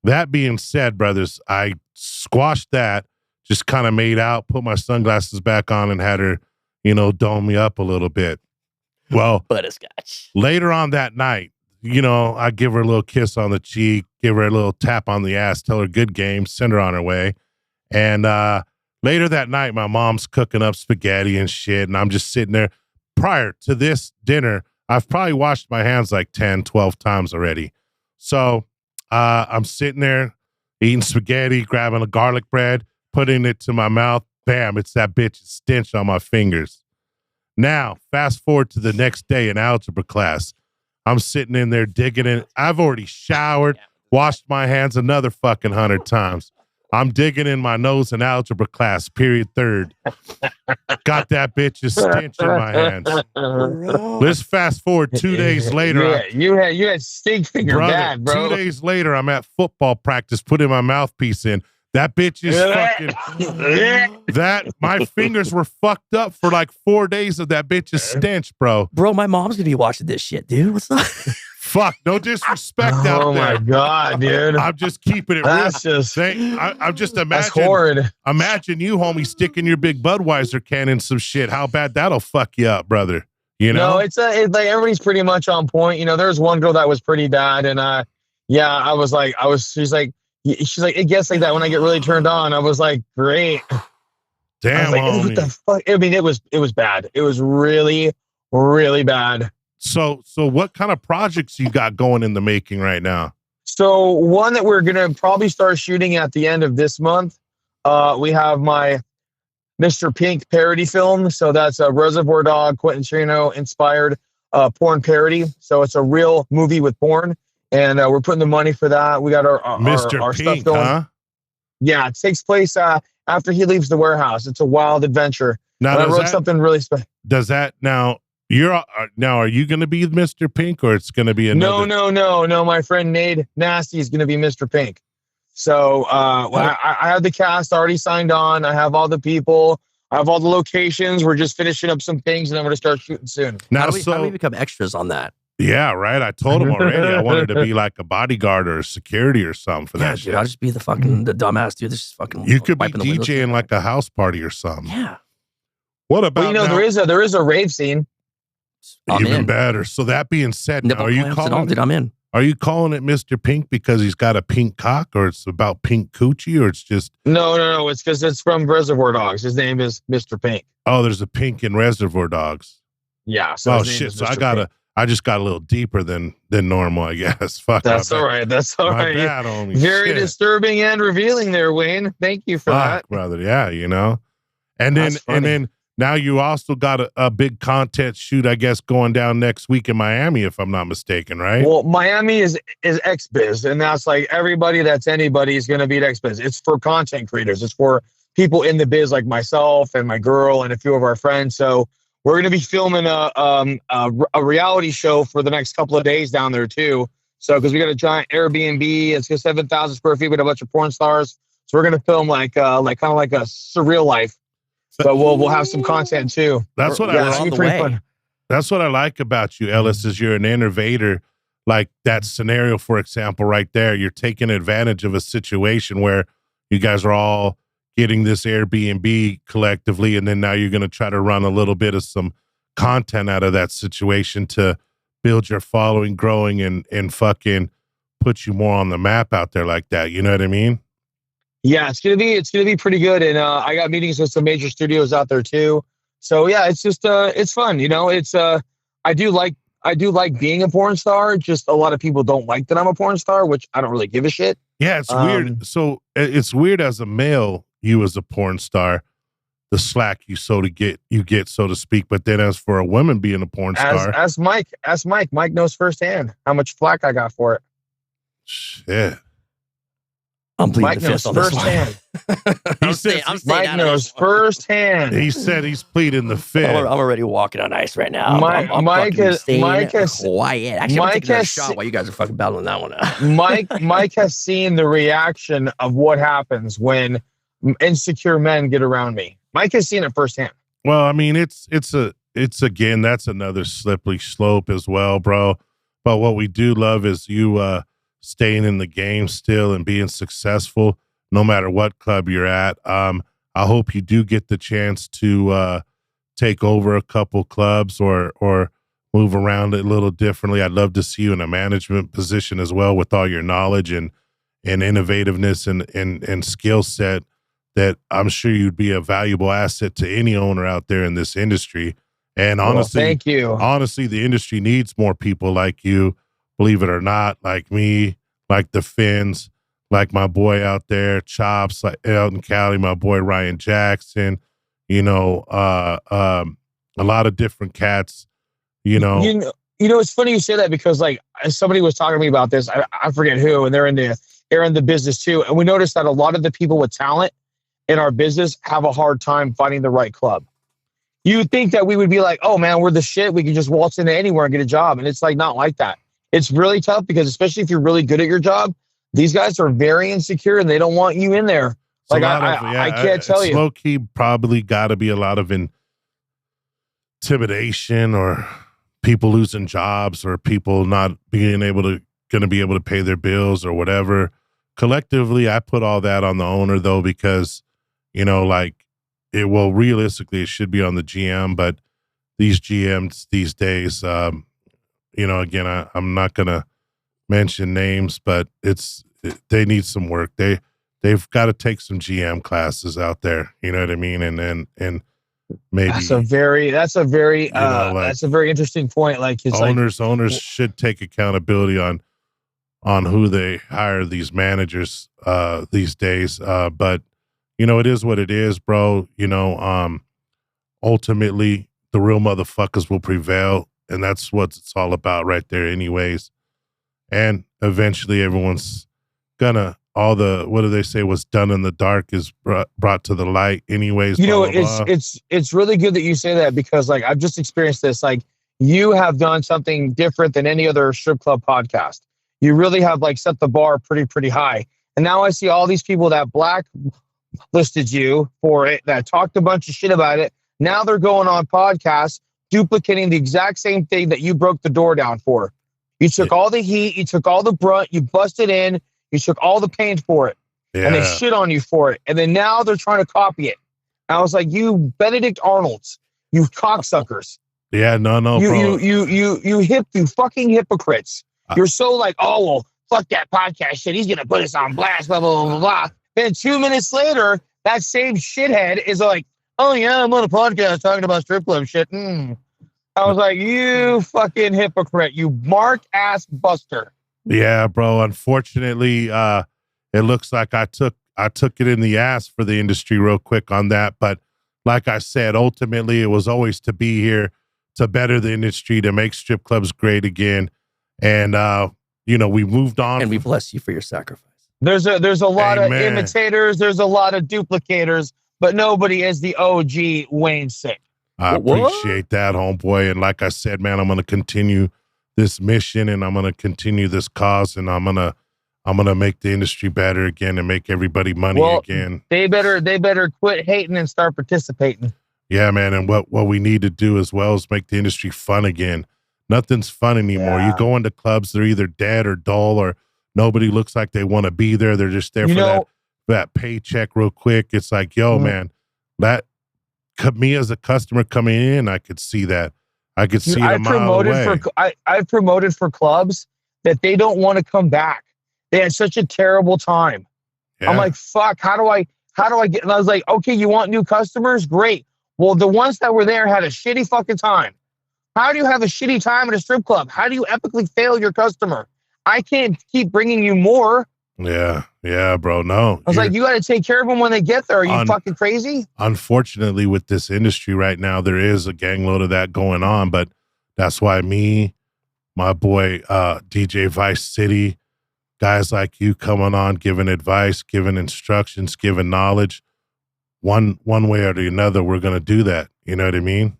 that being said, brothers, I squashed that, just kind of made out, put my sunglasses back on and had her, dome me up a little bit. Well, butterscotch. Later on that night, I give her a little kiss on the cheek, give her a little tap on the ass, tell her good game, send her on her way. And later that night, my mom's cooking up spaghetti and shit, and I'm just sitting there. Prior to this dinner, I've probably washed my hands like 10, 12 times already. So I'm sitting there eating spaghetti, grabbing a garlic bread, putting it to my mouth. Bam, it's that bitch's stench on my fingers. Now, fast forward to the next day in algebra class. I'm sitting in there digging in. I've already showered, washed my hands another fucking 100 times. I'm digging in my nose in algebra class, period 3rd. Got that bitch's stench in my hands. Let's fast forward 2 days later. You had stink finger bad, bro. 2 days later, I'm at football practice, putting my mouthpiece in. That bitch is fucking... my fingers were fucked up for like 4 days of that bitch's stench, bro. Bro, my mom's gonna be watching this shit, dude. What's up? Fuck, no disrespect out there. Oh my God, dude. I'm just keeping it real. I'm just imagining. That's horrid. Imagine you, homie, sticking your big Budweiser can in some shit. How bad that'll fuck you up, brother. No, it's like everybody's pretty much on point. There's one girl that was pretty bad, and she's like, it gets like that when I get really turned on. I was like, great. Damn, homie. What the fuck? I mean, it was bad. It was really, really bad. So what kind of projects you got going in the making right now? So one that we're going to probably start shooting at the end of this month. We have my Mr. Pink parody film. So that's a Reservoir Dog, Quentin Tarantino inspired porn parody. So it's a real movie with porn. And we're putting the money for that. We got our Mr. Pink, stuff going. huh? Yeah, it takes place after he leaves the warehouse. It's a wild adventure. Now, I wrote something really special. Does that now? Are you going to be Mr. Pink, or it's going to be another? No. My friend Nate Nasty is going to be Mr. Pink. So I have the cast already signed on. I have all the people. I have all the locations. We're just finishing up some things, and I'm going to start shooting soon. Now, how do we become extras on that? Yeah, right. I told him already. I wanted to be like a bodyguard or security or something for that shit. Dude, I'll just be the dumbass dude. This is fucking. You could be DJing like a house party or something. Yeah. What about? Well, there is a rave scene. Even better. So that being said, now, are you calling? I'm in. Are you calling it Mr. Pink because he's got a pink cock, or it's about pink coochie, or it's just? No. It's because it's from Reservoir Dogs. His name is Mr. Pink. Oh, there's a pink in Reservoir Dogs. Yeah. So shit. So I I just got a little deeper than normal, I guess. Fuck. That's all right. That's all My right. bad, homie. Very Shit. disturbing and revealing there, Wayne. Thank you for Fuck, that. brother. Yeah, you know. And That's funny. then now you also got a big content shoot, I guess, going down next week in Miami, if I'm not mistaken, right? Well, Miami is Xbiz, and that's like everybody that's anybody is going to be at Xbiz. It's for content creators. It's for people in the biz like myself and my girl and a few of our friends. So we're going to be filming a reality show for the next couple of days down there too. So because we got a giant Airbnb, it's just 7,000 square feet with a bunch of porn stars. So we're going to film like kind of like a surreal life. But we'll have some content too. That's what We're I on like. the way. That's what I like about you, Ellis, is you're an innovator. Like that scenario, for example, right there, you're taking advantage of a situation where you guys are all getting this Airbnb collectively, and then now you're going to try to run a little bit of some content out of that situation to build your following, growing, and fucking put you more on the map out there like that. You know what I mean? Yeah, it's gonna be pretty good, and I got meetings with some major studios out there too. So yeah, it's just it's fun, you know. It's I do like being a porn star. Just a lot of people don't like that I'm a porn star, which I don't really give a shit. Yeah, it's weird. So it's weird as a male, you as a porn star, the slack you get, so to speak. But then as for a woman being a porn star, ask Mike. Mike knows firsthand how much flack I got for it. shit. I'm pleading Mike the knows fifth on this one. firsthand. I'm staying Mike out of knows this one. firsthand. He said he's pleading the fifth. I'm already walking on ice right now. I'm Mike fucking has- staying Mike has- quiet. Actually, I'm Mike taking a has- shot while you guys are fucking battling that one out. Mike has seen the reaction of what happens when insecure men get around me. Mike has seen it firsthand. Well, I mean, it's again, that's another slippery slope as well, bro. But what we do love is you staying in the game still and being successful, no matter what club you're at. I hope you do get the chance to take over a couple clubs or move around a little differently. I'd love to see you in a management position as well, with all your knowledge and innovativeness and skill set. That I'm sure you'd be a valuable asset to any owner out there in this industry. And honestly, thank you. Honestly, the industry needs more people like you, believe it or not, like me, like the Finns, like my boy out there, Chops, like out in Cali, my boy Ryan Jackson, you know, a lot of different cats, you know. You know, it's funny you say that because like somebody was talking to me about this. I forget who, and they're in the business too. And we noticed that a lot of the people with talent in our business have a hard time finding the right club. You would think that we would be like, oh man, we're the shit. We can just waltz into anywhere and get a job. And it's like not like that. It's really tough because especially if you're really good at your job, these guys are very insecure and they don't want you in there. Like I can't tell you. Low key probably got to be a lot of intimidation or people losing jobs or people not being going to be able to pay their bills or whatever. Collectively, I put all that on the owner though, because, you know, like realistically it should be on the GM, but these GMs these days, you know, again, I'm not going to mention names, but they need some work. They've got to take some GM classes out there. You know what I mean? And maybe that's a very interesting point. Like it's owners should take accountability on who they hire these managers these days. But you know, it is what it is, bro. You know, ultimately the real motherfuckers will prevail, and that's what it's all about right there anyways. And eventually everyone's gonna, what do they say, what's done in the dark is brought to the light anyways. You know, blah, blah, blah. it's really good that you say that because like I've just experienced this. Like you have done something different than any other strip club podcast. You really have like set the bar pretty high. And now I see all these people that blacklisted you for it, that talked a bunch of shit about it. Now they're going on podcasts, duplicating the exact same thing that you broke the door down for. You took all the heat, you took all the brunt, you busted in, you took all the pain for it. Yeah. And they shit on you for it. And then now they're trying to copy it. And I was like, you Benedict Arnolds, you cocksuckers. Yeah, no, bro. You fucking hypocrites. You're so like, oh, well, fuck that podcast shit. He's going to put us on blast, blah, blah, blah, blah. Then 2 minutes later, that same shithead is like, oh, yeah, I'm on a podcast talking about strip club shit. I was like, you fucking hypocrite, you mark ass buster. Yeah, bro. Unfortunately, it looks like I took it in the ass for the industry real quick on that. But like I said, ultimately, it was always to be here to better the industry, to make strip clubs great again. And, we moved on. And we bless you for your sacrifice. There's a lot Amen. of imitators. There's a lot of duplicators, but nobody is the OG Wayne Sikk. I What? appreciate that, homeboy. And like I said, man, I'm going to continue this mission, and I'm going to continue this cause, and I'm going to make the industry better again and make everybody money again. They better quit hating and start participating. Yeah, man. And what we need to do as well is make the industry fun again. Nothing's fun anymore. Yeah. You go into clubs, they're either dead or dull, or nobody looks like they want to be there. They're just there for that paycheck real quick. It's like, yo, man, me as a customer coming in, I could see that. I could see it a mile away. I've promoted for clubs that they don't want to come back. They had such a terrible time. Yeah. I'm like, fuck, how do I get, and I was like, okay, you want new customers? Great. Well, the ones that were there had a shitty fucking time. How do you have a shitty time at a strip club? How do you epically fail your customer? I can't keep bringing you more. Yeah, bro. No. I was like, you got to take care of them when they get there. Are you fucking crazy? Unfortunately, with this industry right now, there is a gangload of that going on, but that's why my boy, DJ Vice City, guys like you coming on, giving advice, giving instructions, giving knowledge, one way or the another, we're going to do that. You know what I mean?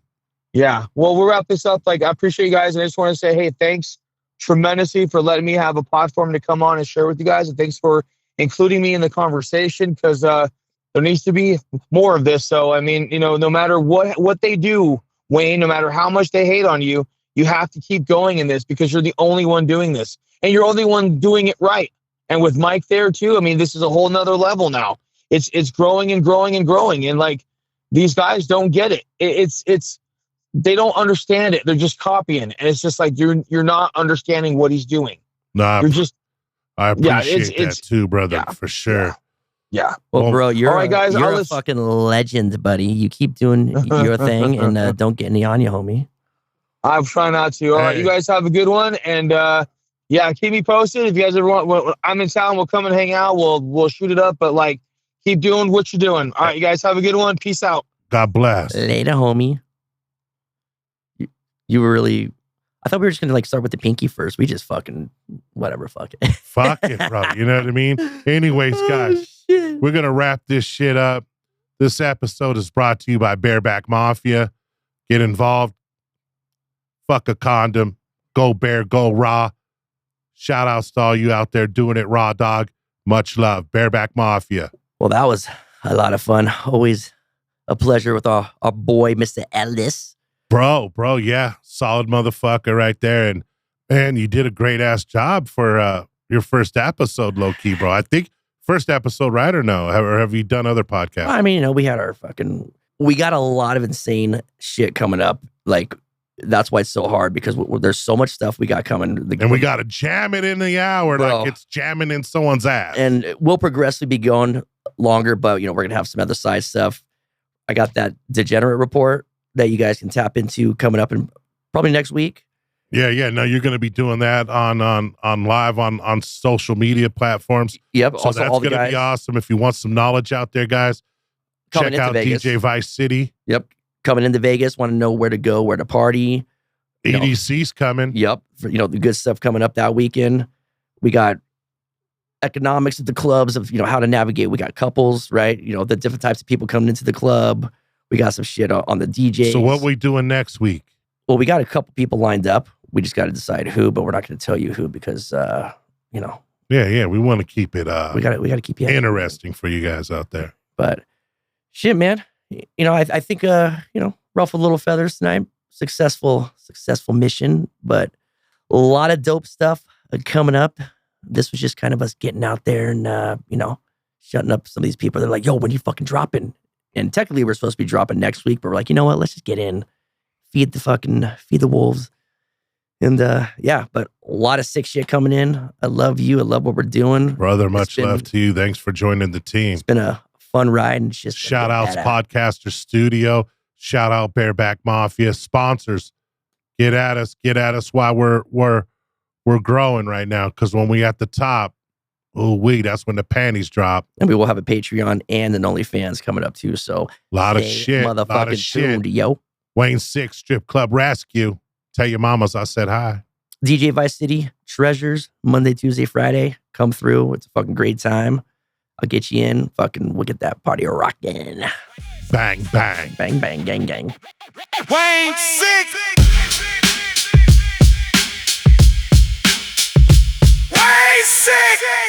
Yeah. Well, we'll wrap this up. Like, I appreciate you guys. And I just want to say, hey, thanks tremendously for letting me have a platform to come on and share with you guys. And thanks for including me in the conversation, because there needs to be more of this. So, I mean, no matter what they do, Wayne, no matter how much they hate on you, you have to keep going in this, because you're the only one doing this, and you're the only one doing it right. And with Mike there too, I mean, this is a whole nother level now. It's growing and growing and growing. And like, these guys don't get it. It's they don't understand it. They're just copying. And it's just like, you're not understanding what he's doing. Nah, you're just, I appreciate that too, brother, for sure. Yeah. Well, bro, you're all right, guys, you're a fucking legend, buddy. You keep doing your thing, and don't get any on you, homie. I'm trying not to. All right, you guys have a good one. And keep me posted. If you guys ever want, I'm in town, we'll come and hang out. We'll shoot it up, but like, keep doing what you're doing. All right, you guys have a good one. Peace out. God bless. Later, homie. You were really, I thought we were just going to like start with the pinky first. We just fucking, whatever, fuck it. Fuck it, bro. You know what I mean? Anyways, guys, we're going to wrap this shit up. This episode is brought to you by Bareback Mafia. Get involved. Fuck a condom. Go bear, go raw. Shout outs to all you out there doing it raw, dog. Much love. Bareback Mafia. Well, that was a lot of fun. Always a pleasure with our boy, Mr. Ellis. Bro, yeah. Solid motherfucker right there. And man, you did a great ass job for your first episode, low key, bro. I think first episode, right, or no? Or have you done other podcasts? I mean, we had we got a lot of insane shit coming up. Like, that's why it's so hard, because there's so much stuff we got coming. And we got to jam it in the hour, bro, like it's jamming in someone's ass. And we'll progressively be going longer, but, we're going to have some other side stuff. I got that Degenerate report that you guys can tap into coming up in probably next week. Yeah. No, you're going to be doing that on live on social media platforms. Yep. So also, that's going to be awesome. If you want some knowledge out there, guys, check out Vegas. DJ Vice City. Yep. Coming into Vegas, want to know where to go, where to party. EDC's coming. Yep. For, the good stuff coming up that weekend. We got economics at the clubs of, how to navigate. We got couples, right? The different types of people coming into the club. We got some shit on the DJs. So what we doing next week? Well, we got a couple people lined up. We just got to decide who, but we're not going to tell you who because, Yeah, we want to keep it. We got to keep you interesting for you guys out there. But shit, man. I think ruffled little feathers tonight. Successful mission, but a lot of dope stuff coming up. This was just kind of us getting out there and shutting up some of these people. They're like, yo, when you fucking dropping? And technically we're supposed to be dropping next week, but we're like, you know what? Let's just get in, feed the wolves. And but a lot of sick shit coming in. I love you. I love what we're doing. Brother, much love to you. Thanks for joining the team. It's been a fun ride. And it's just shout outs Podcaster Studio. Shout out Bareback Mafia. Sponsors, Get at us while we're growing right now. Because when we at the top, that's when the panties drop. And we will have a Patreon and an OnlyFans coming up too. So Lot of stay shit. motherfucking tuned, yo. Wayne Sikk, Strip Club Rescue. Tell your mamas I said hi. DJ Vice City, Treasures, Monday, Tuesday, Friday. Come through. It's a fucking great time. I'll get you in. Fucking we'll get that party rocking. Bang, bang. Bang, bang, gang, gang. Wayne Sikk. Wayne Sikk.